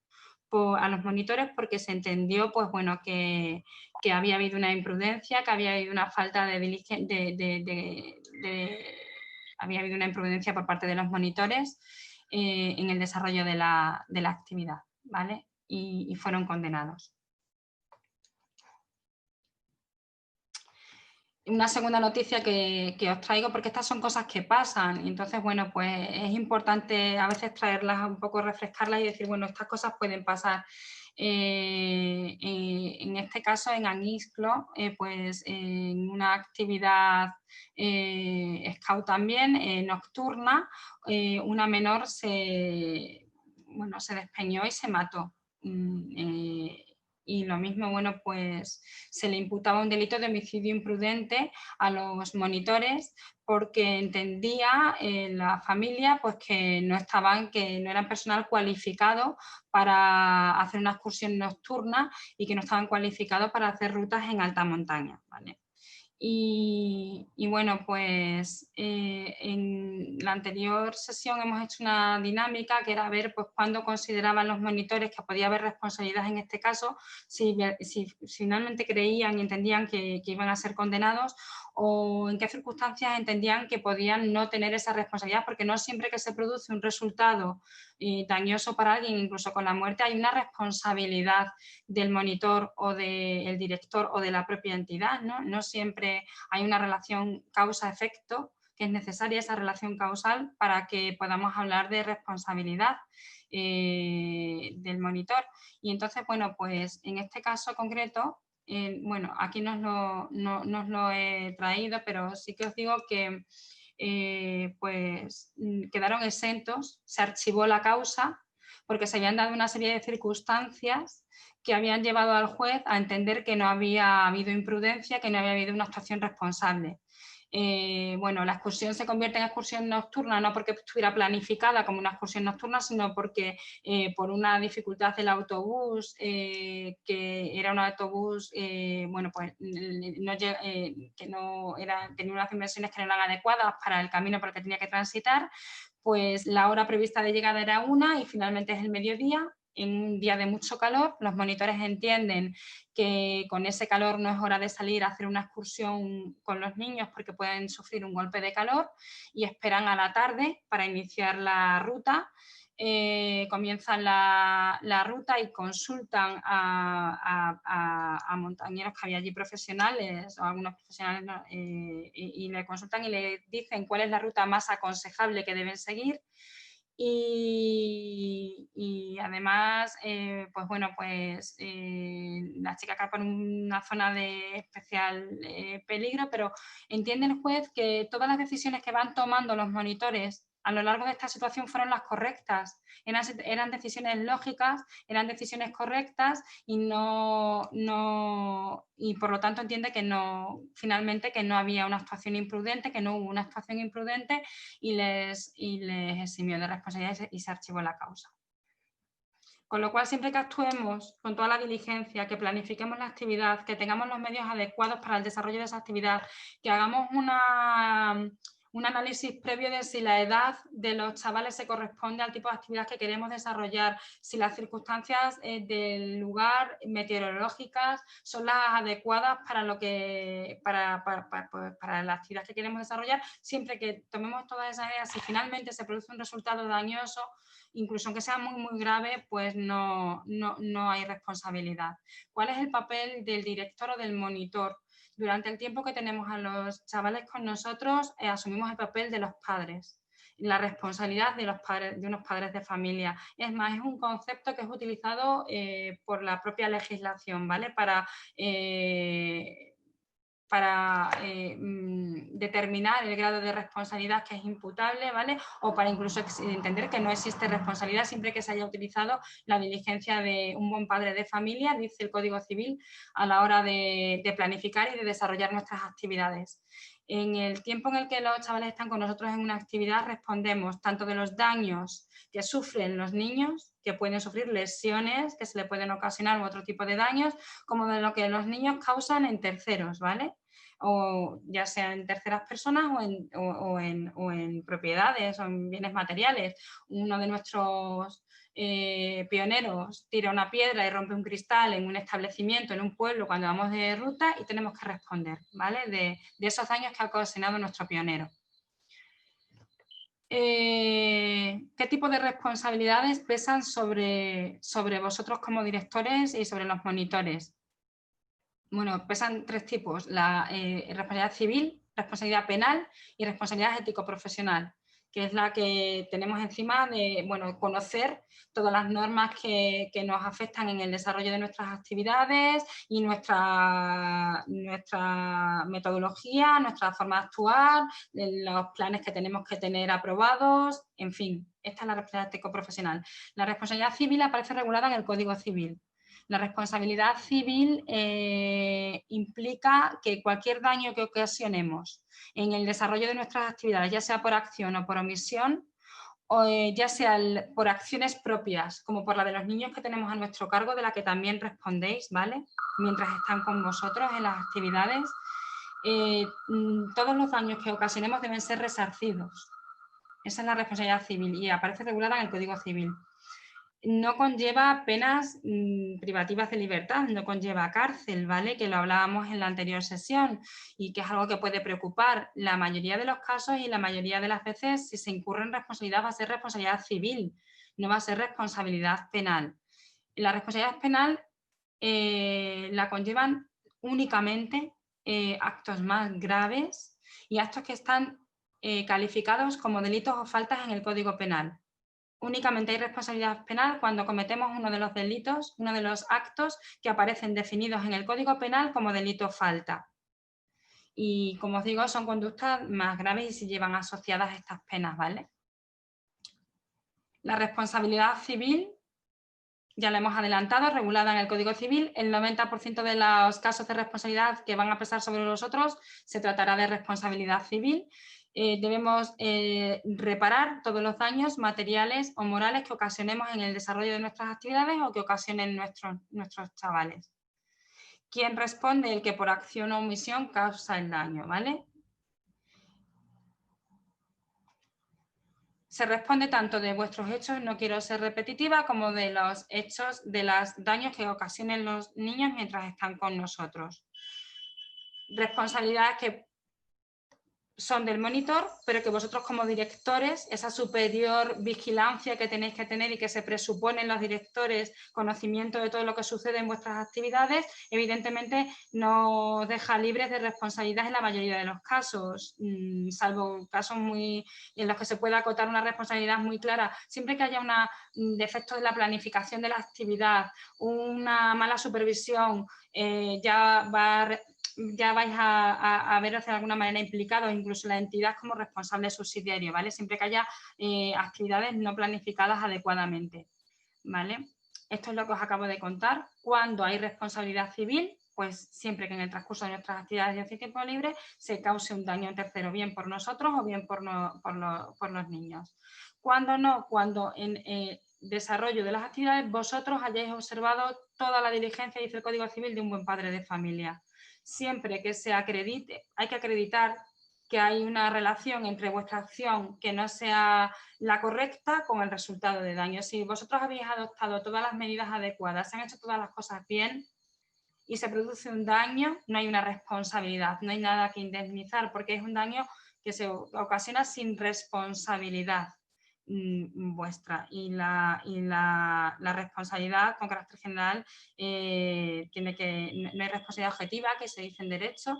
a los monitores, porque se entendió, pues bueno, que había habido una imprudencia, que había habido una falta de diligencia, había habido una imprudencia por parte de los monitores en el desarrollo de la actividad, ¿vale? Y fueron condenados. Una segunda noticia que os traigo, porque estas son cosas que pasan, y entonces, bueno, pues es importante a veces traerlas un poco, refrescarlas y decir, bueno, estas cosas pueden pasar. En este caso, en Añisclo, pues en una actividad Scout también, nocturna, una menor se despeñó y se mató. Y lo mismo, bueno, pues se le imputaba un delito de homicidio imprudente a los monitores porque entendía la familia pues que no eran personal cualificado para hacer una excursión nocturna y que no estaban cualificados para hacer rutas en alta montaña, ¿vale? Y bueno, pues en la anterior sesión hemos hecho una dinámica que era ver pues cuándo consideraban los monitores que podía haber responsabilidad en este caso, si finalmente creían y entendían que iban a ser condenados, o en qué circunstancias entendían que podían no tener esa responsabilidad, porque no siempre que se produce un resultado dañoso para alguien, incluso con la muerte, hay una responsabilidad del monitor o del director o de la propia entidad, ¿no? No siempre hay una relación causa-efecto, que es necesaria esa relación causal para que podamos hablar de responsabilidad del monitor. Y entonces, bueno, pues en este caso concreto, bueno, aquí no os lo he traído, pero sí que os digo que pues quedaron exentos, se archivó la causa porque se habían dado una serie de circunstancias que habían llevado al juez a entender que no había habido imprudencia, que no había habido una actuación responsable. Bueno, la excursión se convierte en excursión nocturna no porque estuviera planificada como una excursión nocturna, sino porque por una dificultad del autobús, que era un autobús, bueno, pues que no era, tenía unas dimensiones que no eran adecuadas para el camino por el que tenía que transitar, pues la hora prevista de llegada era 1 y finalmente es el mediodía. En un día de mucho calor, los monitores entienden que con ese calor no es hora de salir a hacer una excursión con los niños porque pueden sufrir un golpe de calor y esperan a la tarde para iniciar la ruta. Comienzan la ruta y consultan a montañeros que había allí profesionales o algunos profesionales, ¿no? y le consultan y le dicen cuál es la ruta más aconsejable que deben seguir. Y además, pues bueno, pues la chica acá por una zona de especial peligro, pero entiende el juez que todas las decisiones que van tomando los monitores a lo largo de esta situación fueron las correctas, eran decisiones lógicas, eran decisiones correctas y y por lo tanto entiende que finalmente que no había una actuación imprudente, que no hubo una actuación imprudente y les eximió de responsabilidad y se archivó la causa. Con lo cual, siempre que actuemos con toda la diligencia, que planifiquemos la actividad, que tengamos los medios adecuados para el desarrollo de esa actividad, que hagamos un análisis previo de si la edad de los chavales se corresponde al tipo de actividad que queremos desarrollar, si las circunstancias del lugar meteorológicas son las adecuadas para la actividad que queremos desarrollar, siempre que tomemos todas esas ideas, si finalmente se produce un resultado dañoso, incluso aunque sea muy, muy grave, pues no hay responsabilidad. ¿Cuál es el papel del director o del monitor? Durante el tiempo que tenemos a los chavales con nosotros, asumimos el papel de los padres, la responsabilidad de unos padres de familia. Es más, es un concepto que es utilizado por la propia legislación, ¿vale? Para determinar el grado de responsabilidad que es imputable, ¿vale? O para incluso entender que no existe responsabilidad siempre que se haya utilizado la diligencia de un buen padre de familia, dice el Código Civil, a la hora de planificar y de desarrollar nuestras actividades. En el tiempo en el que los chavales están con nosotros en una actividad, respondemos tanto de los daños que sufren los niños, que pueden sufrir lesiones que se le pueden ocasionar u otro tipo de daños, como de lo que los niños causan en terceros, ¿vale? O ya sea en terceras personas o en propiedades o en bienes materiales. Uno de nuestros pioneros tira una piedra y rompe un cristal en un establecimiento, en un pueblo, cuando vamos de ruta y tenemos que responder, ¿vale? De esos daños que ha ocasionado nuestro pionero. ¿Qué tipo de responsabilidades pesan sobre vosotros como directores y sobre los monitores? Bueno, pesan 3 tipos, la responsabilidad civil, responsabilidad penal y responsabilidad ético-profesional, que es la que tenemos encima de, bueno, conocer todas las normas que nos afectan en el desarrollo de nuestras actividades y nuestra metodología, nuestra forma de actuar, los planes que tenemos que tener aprobados, en fin, esta es la responsabilidad ético-profesional. La responsabilidad civil aparece regulada en el Código Civil. La responsabilidad civil implica que cualquier daño que ocasionemos en el desarrollo de nuestras actividades, ya sea por acción o por omisión, o ya sea por acciones propias, como por la de los niños que tenemos a nuestro cargo, de la que también respondéis, ¿vale? Mientras están con vosotros en las actividades, todos los daños que ocasionemos deben ser resarcidos. Esa es la responsabilidad civil y aparece regulada en el Código Civil. No conlleva penas privativas de libertad, no conlleva cárcel, ¿vale? Que lo hablábamos en la anterior sesión y que es algo que puede preocupar. La mayoría de los casos y la mayoría de las veces, si se incurre en responsabilidad, va a ser responsabilidad civil, no va a ser responsabilidad penal. La responsabilidad penal la conllevan únicamente actos más graves y actos que están calificados como delitos o faltas en el Código Penal. Únicamente hay responsabilidad penal cuando cometemos uno de los delitos, uno de los actos que aparecen definidos en el Código Penal como delito falta. Y como os digo, son conductas más graves y se llevan asociadas estas penas, ¿vale? La responsabilidad civil, ya la hemos adelantado, regulada en el Código Civil. El 90% de los casos de responsabilidad que van a pesar sobre los otros se tratará de responsabilidad civil. Debemos reparar todos los daños materiales o morales que ocasionemos en el desarrollo de nuestras actividades o que ocasionen nuestros chavales. ¿Quién responde? El que por acción o omisión causa el daño, ¿vale? Se responde tanto de vuestros hechos, no quiero ser repetitiva, como de los hechos, de los daños que ocasionen los niños mientras están con nosotros. Responsabilidades que son del monitor, pero que vosotros como directores, esa superior vigilancia que tenéis que tener y que se presupone en los directores, conocimiento de todo lo que sucede en vuestras actividades, evidentemente no os deja libres de responsabilidad en la mayoría de los casos, salvo casos en los que se pueda acotar una responsabilidad muy clara. Siempre que haya un defecto de la planificación de la actividad, una mala supervisión, ya vais a veros de alguna manera implicados, incluso la entidad como responsable subsidiario, ¿vale? Siempre que haya actividades no planificadas adecuadamente, ¿vale? Esto es lo que os acabo de contar. Cuando hay responsabilidad civil, pues siempre que en el transcurso de nuestras actividades de tiempo libre se cause un daño a un tercero, bien por nosotros o bien por los niños. Cuando no, cuando en desarrollo de las actividades vosotros hayáis observado toda la diligencia, dice el Código Civil, de un buen padre de familia. Siempre que se acredite, hay que acreditar que hay una relación entre vuestra acción que no sea la correcta con el resultado de daño. Si vosotros habéis adoptado todas las medidas adecuadas, se han hecho todas las cosas bien y se produce un daño, no hay una responsabilidad, no hay nada que indemnizar porque es un daño que se ocasiona sin responsabilidad vuestra y la responsabilidad con carácter general no hay responsabilidad objetiva que se dice en derecho,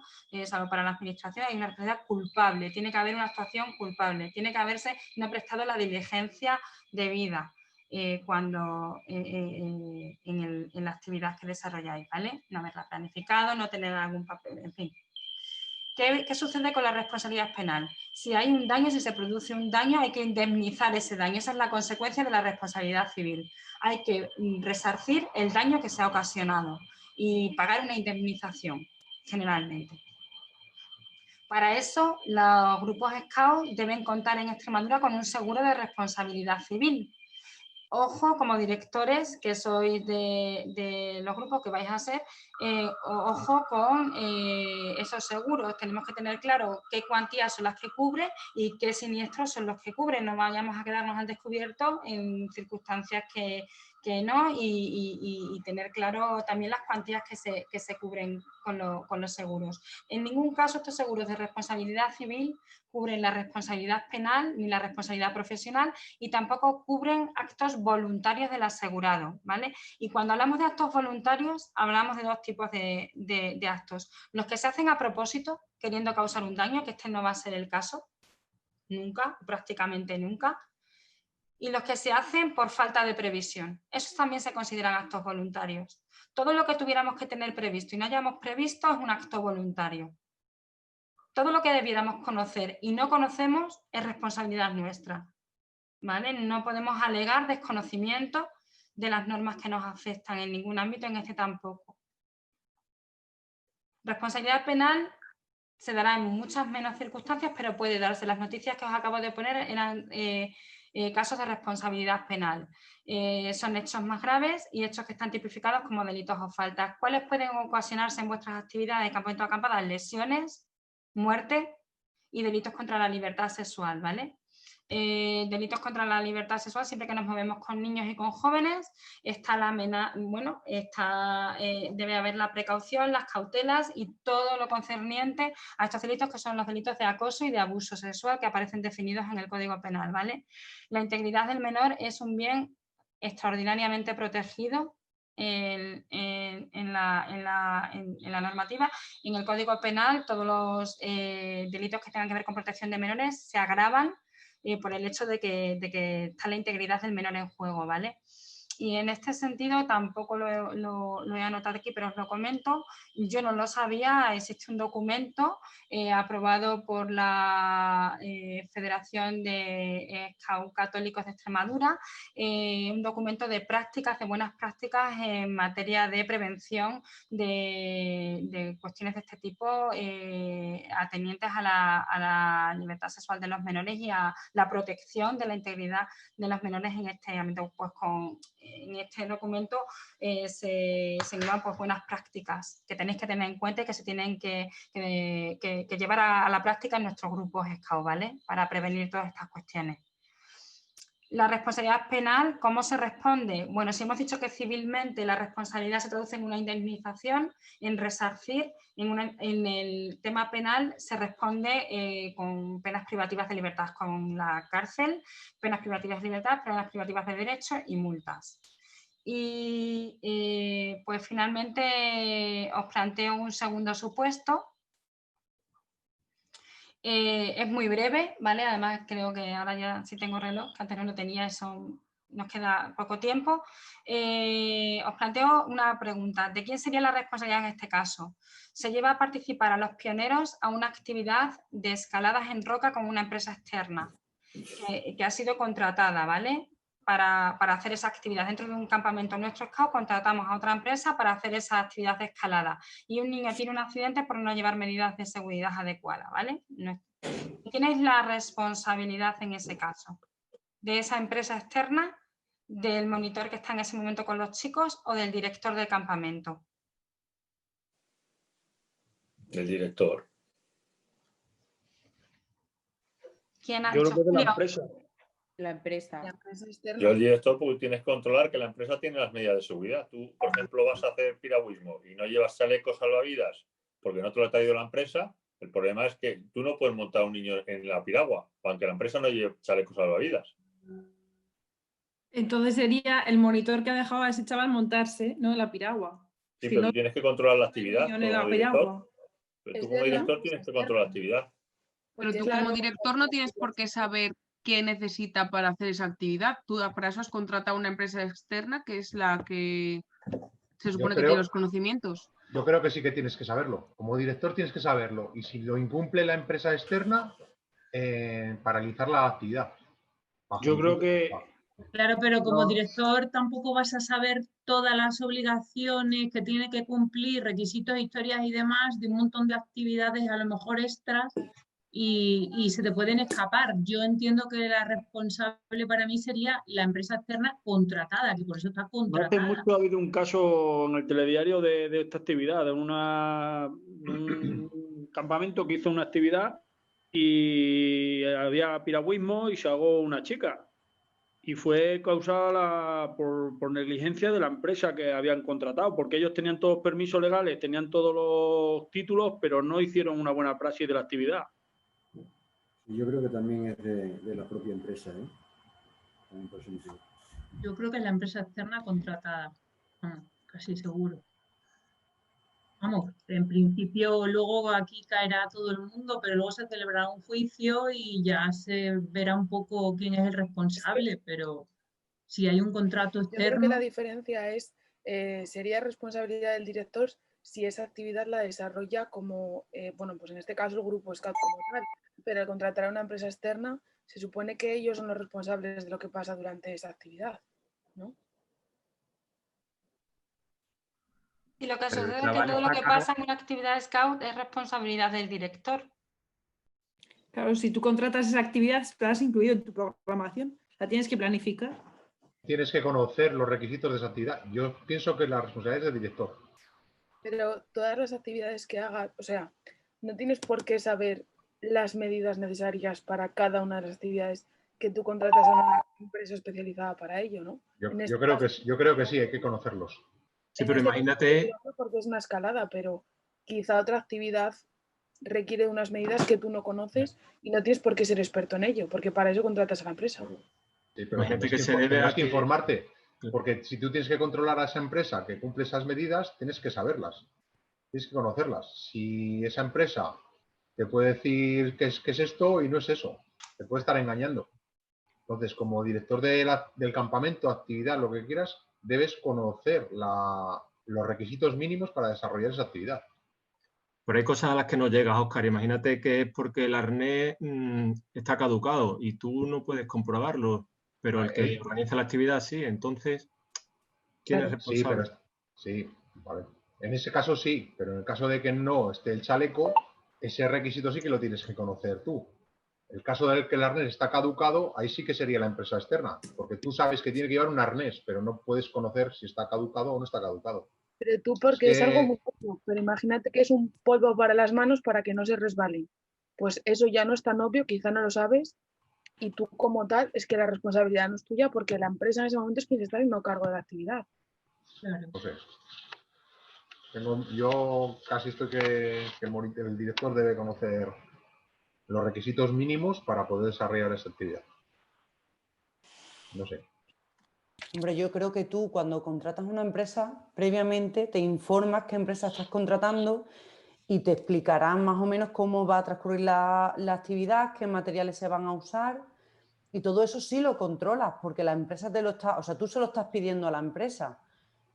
salvo para la administración, hay una responsabilidad culpable, tiene que haber una actuación culpable, tiene que haberse no prestado la diligencia debida cuando en la actividad que desarrolláis, ¿vale? No haberla planificado, no tener algún papel, en fin. ¿Qué sucede con la responsabilidad penal? Si hay un daño, si se produce un daño, hay que indemnizar ese daño. Esa es la consecuencia de la responsabilidad civil. Hay que resarcir el daño que se ha ocasionado y pagar una indemnización, generalmente. Para eso, los grupos SCAUT deben contar en Extremadura con un seguro de responsabilidad civil. Ojo, como directores que sois de los grupos que vais a ser, ojo con esos seguros. Tenemos que tener claro qué cuantías son las que cubre y qué siniestros son los que cubren. No vayamos a quedarnos al descubierto en circunstancias que no y tener claro también las cuantías que se cubren con los seguros. En ningún caso estos seguros de responsabilidad civil cubren la responsabilidad penal ni la responsabilidad profesional y tampoco cubren actos voluntarios del asegurado, ¿vale? Y cuando hablamos de actos voluntarios hablamos de dos tipos de actos. Los que se hacen a propósito, queriendo causar un daño, que este no va a ser el caso, nunca, prácticamente nunca, y los que se hacen por falta de previsión. Esos también se consideran actos voluntarios. Todo lo que tuviéramos que tener previsto y no hayamos previsto es un acto voluntario. Todo lo que debiéramos conocer y no conocemos es responsabilidad nuestra, ¿vale? No podemos alegar desconocimiento de las normas que nos afectan en ningún ámbito, en este tampoco. Responsabilidad penal se dará en muchas menos circunstancias, pero puede darse. Las noticias que os acabo de poner eran casos de responsabilidad penal. Son hechos más graves y hechos que están tipificados como delitos o faltas. ¿Cuáles pueden ocasionarse en vuestras actividades, campamento a acampada? Lesiones, muerte y delitos contra la libertad sexual, ¿vale? Delitos contra la libertad sexual, siempre que nos movemos con niños y con jóvenes, está la bueno, debe haber la precaución, las cautelas y todo lo concerniente a estos delitos que son los delitos de acoso y de abuso sexual que aparecen definidos en el Código Penal, ¿vale? La integridad del menor es un bien extraordinariamente protegido en la normativa. En el Código Penal todos los delitos que tengan que ver con protección de menores se agravan por el hecho de que está la integridad del menor en juego, ¿vale? Y en este sentido tampoco lo he anotado aquí, pero os lo comento. Yo no lo sabía, existe un documento aprobado por la Federación de Scouts Católicos de Extremadura, un documento de prácticas, de buenas prácticas en materia de prevención de cuestiones de este tipo atendientes a la libertad sexual de los menores y a la protección de la integridad de los menores en este ámbito. Pues en este documento se engloban pues, buenas prácticas que tenéis que tener en cuenta y que se tienen que llevar a la práctica en nuestros grupos SCAUT, ¿vale? Para prevenir todas estas cuestiones. La responsabilidad penal, ¿cómo se responde? Bueno, si hemos dicho que civilmente la responsabilidad se traduce en una indemnización, en resarcir, en el tema penal se responde con penas privativas de libertad, con la cárcel, penas privativas de libertad, penas privativas de derechos y multas. Y pues finalmente os planteo un segundo supuesto. Es muy breve, ¿vale? Además creo que ahora ya sí tengo reloj, que antes no lo tenía, eso nos queda poco tiempo. Os planteo una pregunta. ¿De quién sería la responsabilidad en este caso? Se lleva a participar a los pioneros a una actividad de escaladas en roca con una empresa externa que ha sido contratada, ¿vale? Para hacer esa actividad. Dentro de un campamento nuestro SCAUT contratamos a otra empresa para hacer esa actividad de escalada y un niño tiene un accidente por no llevar medidas de seguridad adecuadas, ¿vale? ¿Quién es la responsabilidad en ese caso? ¿De esa empresa externa, del monitor que está en ese momento con los chicos o del director del campamento? Del director. ¿Quién ha Yo dicho? creo que de la empresa. La empresa. Yo el director, porque tienes que controlar que la empresa tiene las medidas de seguridad. Tú, por ejemplo, vas a hacer piragüismo y no llevas chalecos salvavidas porque no te lo ha traído la empresa. El problema es que tú no puedes montar a un niño en la piragua, aunque la empresa no lleve chalecos salvavidas. Entonces sería el monitor que ha dejado a ese chaval montarse, ¿no? En la piragua. Sí, Si pero no, tú tienes que controlar la actividad en la como piragua. director. Pero tú como director tienes que controlar la actividad. Pero tú como director no tienes por qué saber qué necesita para hacer esa actividad. Tú para eso has contratado a una empresa externa que es la que se supone que tiene los conocimientos. Yo creo que sí que tienes que saberlo. Como director tienes que saberlo. Y si lo incumple la empresa externa, paralizar la actividad. Yo creo que... Claro, pero como director tampoco vas a saber todas las obligaciones que tiene que cumplir, requisitos, historias y demás, de un montón de actividades a lo mejor extras y se te pueden escapar. Yo entiendo que la responsable para mí sería la empresa externa contratada, que por eso está No hace contratada. mucho ha habido un caso en el telediario de esta actividad, de un campamento que hizo una actividad y había piragüismo y se ahogó una chica. Y fue causada por negligencia de la empresa que habían contratado, porque ellos tenían todos los permisos legales, tenían todos los títulos, pero no hicieron una buena praxis de la actividad. Yo creo que también es de la propia empresa, ¿eh? También por ese motivo. Yo creo que es la empresa externa contratada, casi seguro. Vamos, en principio luego aquí caerá todo el mundo, pero luego se celebrará un juicio y ya se verá un poco quién es el responsable, pero si hay un contrato Yo creo externo... que la diferencia es, sería responsabilidad del director si esa actividad la desarrolla como, bueno, pues en este caso el grupo SCAUT como tal, pero al contratar a una empresa externa se supone que ellos son los responsables de lo que pasa durante esa actividad, ¿no? Y lo que Pero el sucede es que chaval todo lo está que claro. pasa en una actividad SCAUT es responsabilidad del director. Claro, si tú contratas esa actividad, estás incluido en tu programación, la tienes que planificar. Tienes que conocer los requisitos de esa actividad. Yo pienso que la responsabilidad es del director. Pero todas las actividades que hagas, o sea, no tienes por qué saber las medidas necesarias para cada una de las actividades que tú contratas a una empresa especializada para ello, ¿no? Yo En este creo caso, que sí, hay que conocerlos. Sí, en pero este caso, imagínate, porque es una escalada, pero quizá otra actividad requiere de unas medidas que tú no conoces y no tienes por qué ser experto en ello, porque para eso contratas a la empresa. Sí, pero imagínate que se debe tendrás a que que... informarte. Porque si tú tienes que controlar a esa empresa que cumple esas medidas, tienes que saberlas. Tienes que conocerlas. Si esa empresa te puede decir qué es esto y no es eso, te puede estar engañando. Entonces, como director del campamento, actividad, lo que quieras, debes conocer los requisitos mínimos para desarrollar esa actividad. Pero hay cosas a las que no llegas, Óscar. Imagínate que es porque el arnés está caducado y tú no puedes comprobarlo, pero el que organiza la actividad sí. Entonces, ¿quién es responsable? Sí, vale. En ese caso sí, pero en el caso de que no esté el chaleco, ese requisito sí que lo tienes que conocer tú. El caso del que el arnés está caducado, ahí sí que sería la empresa externa, porque tú sabes que tiene que llevar un arnés, pero no puedes conocer si está caducado o no está caducado. Pero tú porque es algo muy obvio, pero imagínate que es un polvo para las manos para que no se resbalen. Pues eso ya no es tan obvio, quizá no lo sabes, y tú como tal, es que la responsabilidad no es tuya porque la empresa en ese momento es quien se está haciendo cargo de la actividad. Claro. No sé. Yo casi estoy que el director debe conocer los requisitos mínimos para poder desarrollar esa actividad. No sé. Hombre, yo creo que tú cuando contratas una empresa, previamente te informas qué empresa estás contratando y te explicarán más o menos cómo va a transcurrir la actividad, qué materiales se van a usar y todo eso sí lo controlas porque la empresa te lo está, o sea, tú se lo estás pidiendo a la empresa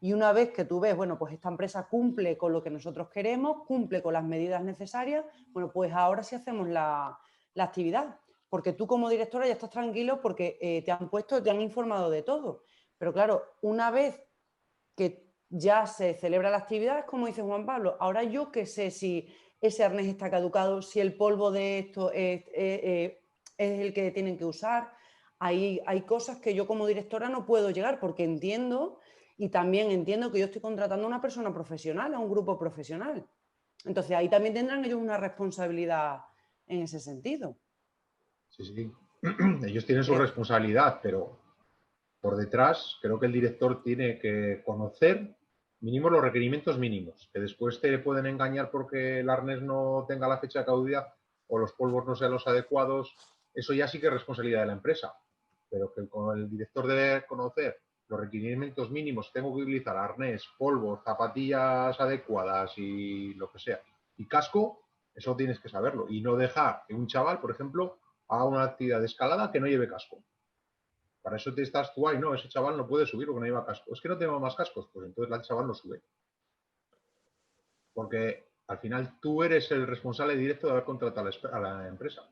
y una vez que tú ves, bueno, pues esta empresa cumple con lo que nosotros queremos, cumple con las medidas necesarias, bueno, pues ahora sí hacemos la actividad porque tú como directora ya estás tranquilo porque te han informado de todo. Pero claro, una vez que ya se celebra la actividad, es como dice Juan Pablo, ahora yo qué sé si ese arnés está caducado, si el polvo de esto es el que tienen que usar. Hay cosas que yo como directora no puedo llegar porque entiendo y también entiendo que yo estoy contratando a una persona profesional, a un grupo profesional. Entonces ahí también tendrán ellos una responsabilidad en ese sentido. Sí. Ellos tienen su responsabilidad, pero por detrás, creo que el director tiene que conocer mínimo los requerimientos mínimos, que después te pueden engañar porque el arnés no tenga la fecha de caducidad o los polvos no sean los adecuados. Eso ya sí que es responsabilidad de la empresa, pero que el director debe conocer los requerimientos mínimos. Tengo que utilizar arnés, polvos, zapatillas adecuadas y lo que sea. Y casco, eso tienes que saberlo. Y no dejar que un chaval, por ejemplo, haga una actividad de escalada que no lleve casco. Para eso te estás tú ahí, no, ese chaval no puede subir porque no lleva casco. Es que no tengo más cascos, pues entonces el chaval no sube. Porque al final tú eres el responsable directo de haber contratado a la empresa.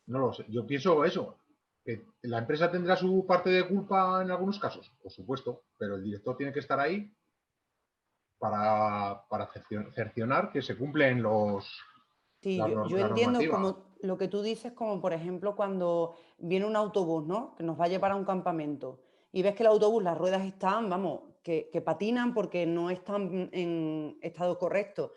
No lo sé. Yo pienso eso. Que la empresa tendrá su parte de culpa en algunos casos, por supuesto, pero el director tiene que estar ahí para cercionar que se cumplen los... Sí, yo entiendo como lo que tú dices, como por ejemplo cuando viene un autobús, ¿no? Que nos va a llevar a un campamento y ves que el autobús, las ruedas están, vamos, que patinan porque no están en estado correcto.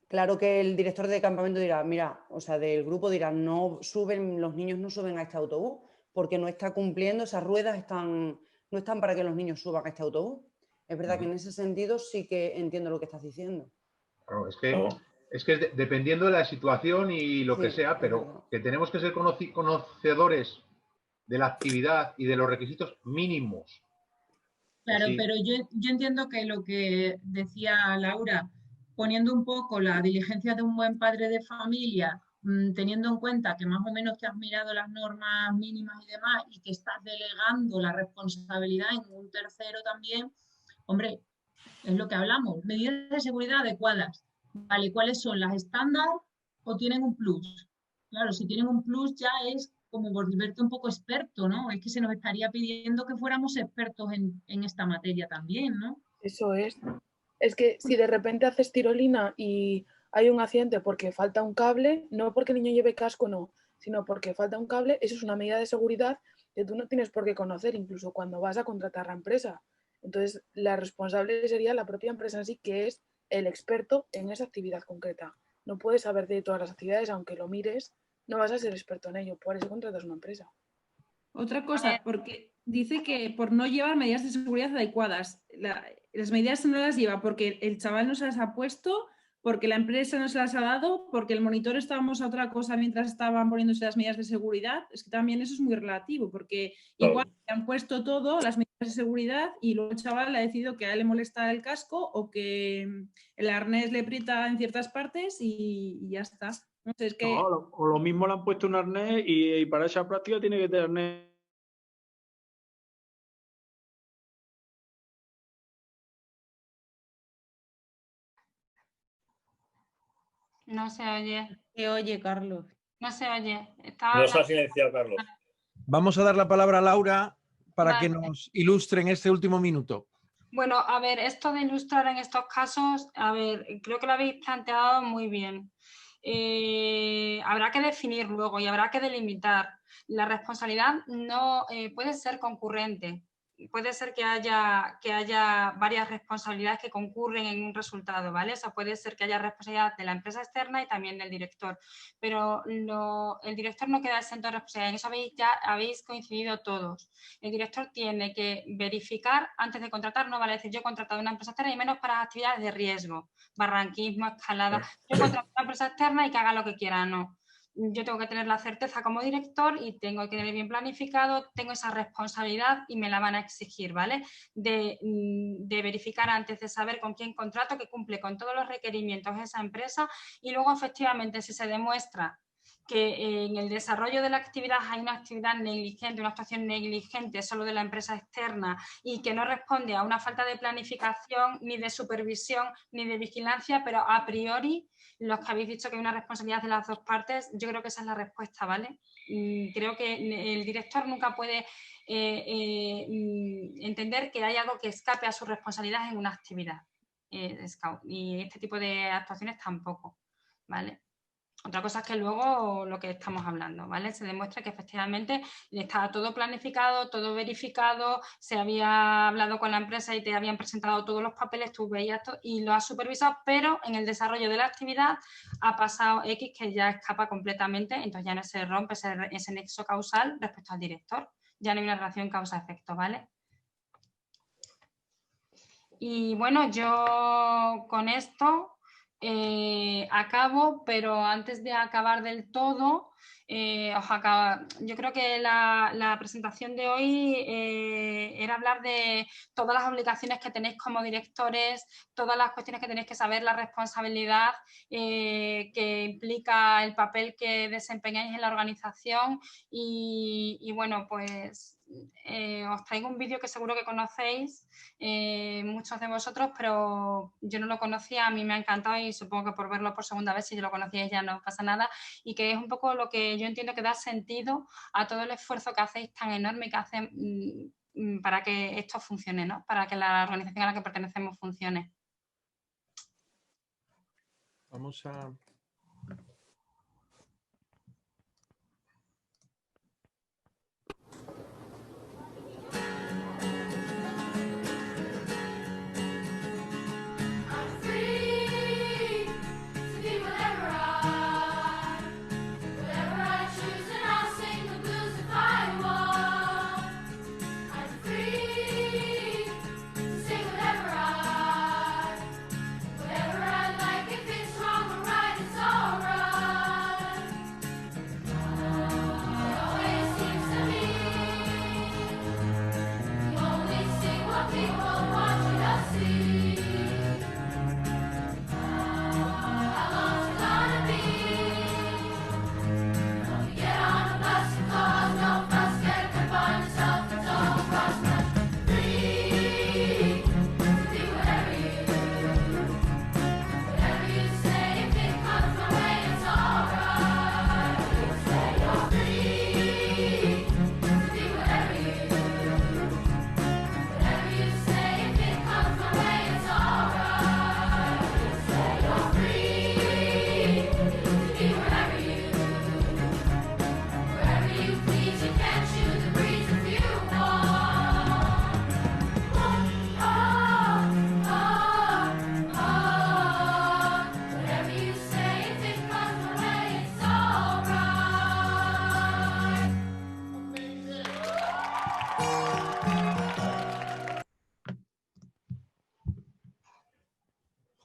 Claro que el director de campamento dirá, mira, o sea, del grupo dirá, no suben, los niños no suben a este autobús porque no está cumpliendo, esas ruedas no están para que los niños suban a este autobús. Es verdad que en ese sentido sí que entiendo lo que estás diciendo. Claro, es que dependiendo de la situación y lo que sea, pero que tenemos que ser conocedores de la actividad y de los requisitos mínimos. Claro, sí. Pero yo entiendo que lo que decía Laura, poniendo un poco la diligencia de un buen padre de familia, teniendo en cuenta que más o menos te has mirado las normas mínimas y demás y que estás delegando la responsabilidad en un tercero también, hombre, es lo que hablamos, medidas de seguridad adecuadas. Vale, ¿cuáles son? ¿Las estándar o tienen un plus? Claro, si tienen un plus ya es como volverte un poco experto, ¿no? Es que se nos estaría pidiendo que fuéramos expertos en esta materia también, ¿no? Eso es. Es que si de repente haces tirolina y hay un accidente porque falta un cable, no porque el niño lleve casco, no, sino porque falta un cable, eso es una medida de seguridad que tú no tienes por qué conocer, incluso cuando vas a contratar a la empresa. Entonces, la responsable sería la propia empresa en sí, que es el experto en esa actividad concreta. No puedes saber de todas las actividades, aunque lo mires, no vas a ser experto en ello, por eso contratas una empresa. Otra cosa, porque dice que por no llevar medidas de seguridad adecuadas, las medidas no las lleva porque el chaval no se las ha puesto, porque la empresa no se las ha dado, porque el monitor estábamos a otra cosa mientras estaban poniéndose las medidas de seguridad. Es que también eso es muy relativo, porque igual que han puesto todo, las medidas de seguridad y luego el chaval ha decidido que a él le molesta el casco o que el arnés le aprieta en ciertas partes y ya está. No sé, es que... No, o lo mismo le han puesto un arnés y para esa práctica tiene que tener arnés. No se oye. Se oye, Carlos. No se oye. No se ha silenciado, Carlos. Vamos a dar la palabra a Laura para que Vale. nos ilustre en este último minuto. Bueno, a ver, esto de ilustrar en estos casos, a ver, creo que lo habéis planteado muy bien. Habrá que definir luego y habrá que delimitar. La responsabilidad no puede ser concurrente. Puede ser que haya varias responsabilidades que concurren en un resultado, ¿vale? O sea, puede ser que haya responsabilidad de la empresa externa y también del director, pero el director no queda exento de responsabilidad. En eso ya habéis coincidido todos. El director tiene que verificar antes de contratar, no vale decir yo he contratado una empresa externa y menos para actividades de riesgo, barranquismo, escalada. Yo he contratado una empresa externa y que haga lo que quiera, no. Yo tengo que tener la certeza como director y tengo que tener bien planificado, tengo esa responsabilidad y me la van a exigir, ¿vale? De verificar antes de saber con quién contrato, que cumple con todos los requerimientos de esa empresa y luego efectivamente si se demuestra que en el desarrollo de la actividad hay una actividad negligente, una actuación negligente solo de la empresa externa y que no responde a una falta de planificación, ni de supervisión, ni de vigilancia, pero a priori, los que habéis dicho que hay una responsabilidad de las dos partes, yo creo que esa es la respuesta, ¿vale? Creo que el director nunca puede entender que hay algo que escape a su responsabilidad en una actividad. Y este tipo de actuaciones tampoco, ¿vale? Otra cosa es que luego lo que estamos hablando, ¿vale? Se demuestra que efectivamente estaba todo planificado, todo verificado, se había hablado con la empresa y te habían presentado todos los papeles, tú veías todo y lo has supervisado, pero en el desarrollo de la actividad ha pasado X que ya escapa completamente, entonces ya no se rompe ese nexo causal respecto al director, ya no hay una relación causa-efecto, ¿vale? Y bueno, yo con esto acabo, pero antes de acabar del todo, yo creo que la presentación de hoy era hablar de todas las obligaciones que tenéis como directores, todas las cuestiones que tenéis que saber, la responsabilidad que implica el papel que desempeñáis en la organización y bueno, pues os traigo un vídeo que seguro que conocéis muchos de vosotros, pero yo no lo conocía, a mí me ha encantado y supongo que por verlo por segunda vez, si yo lo conocíais ya no pasa nada, y que es un poco lo que yo entiendo que da sentido a todo el esfuerzo que hacéis tan enorme que hacen para que esto funcione, ¿no? Para que la organización a la que pertenecemos funcione. Vamos a...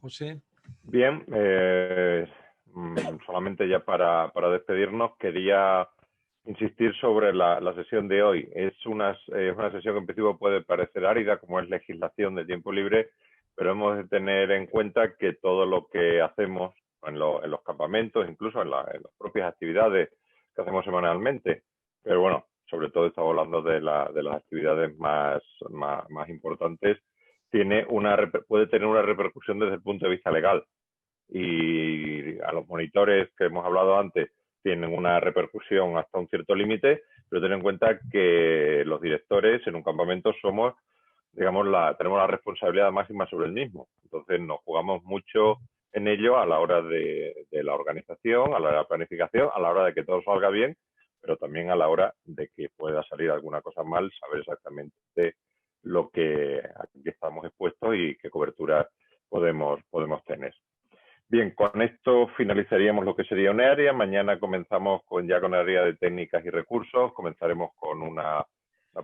José. Bien, solamente ya para despedirnos, quería insistir sobre la sesión de hoy. Es una sesión que en principio puede parecer árida, como es legislación de tiempo libre, pero hemos de tener en cuenta que todo lo que hacemos en los campamentos, incluso en las propias actividades que hacemos semanalmente, pero bueno, sobre todo estamos hablando de las actividades más importantes, puede tener una repercusión desde el punto de vista legal. Y a los monitores que hemos hablado antes tienen una repercusión hasta un cierto límite, pero ten en cuenta que los directores en un campamento somos, digamos, tenemos la responsabilidad máxima sobre el mismo. Entonces nos jugamos mucho en ello a la hora de la organización, a la hora de la planificación, a la hora de que todo salga bien, pero también a la hora de que pueda salir alguna cosa mal, saber exactamente lo que aquí estamos expuestos y qué cobertura podemos tener. Bien, con esto finalizaríamos lo que sería un área. Mañana comenzamos ya con el área de técnicas y recursos. Comenzaremos con una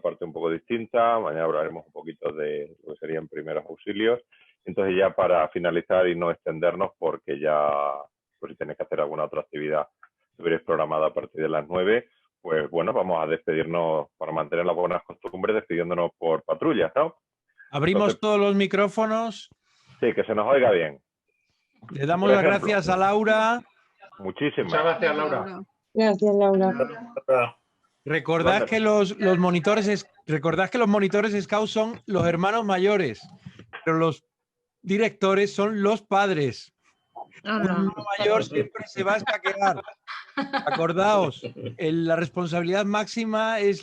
parte un poco distinta. Mañana hablaremos un poquito de lo que serían primeros auxilios. Entonces ya para finalizar y no extendernos, porque ya, pues si tenéis que hacer alguna otra actividad que hubierais programada a partir de las 9, pues bueno, vamos a despedirnos para mantener las buenas costumbres, despidiéndonos por patrullas, ¿no? Abrimos Entonces, todos los micrófonos. Sí, que se nos oiga bien. Le damos las gracias a Laura. Muchísimas. Muchas gracias, Laura. Gracias, Laura. Recordad que los monitores Scout son los hermanos mayores, pero los directores son los padres. Un hermano mayor siempre se va a escaquear. Acordaos, la responsabilidad máxima es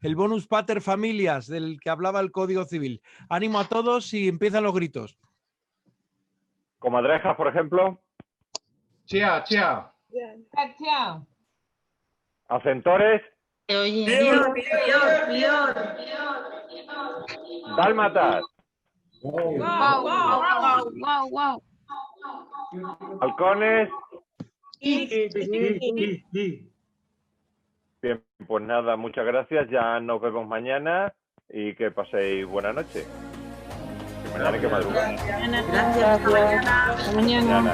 el bonus pater familias del que hablaba el Código Civil. Ánimo a todos y empiezan los gritos. Comadrejas, por ejemplo. Chia, chia. Chia. Acentores. Pior. Dálmatas. Wow. Halcones. Bien, pues nada, muchas gracias. Ya nos vemos mañana y que paséis buena noche. Que mañana hay que madrugar. Gracias. Hasta mañana.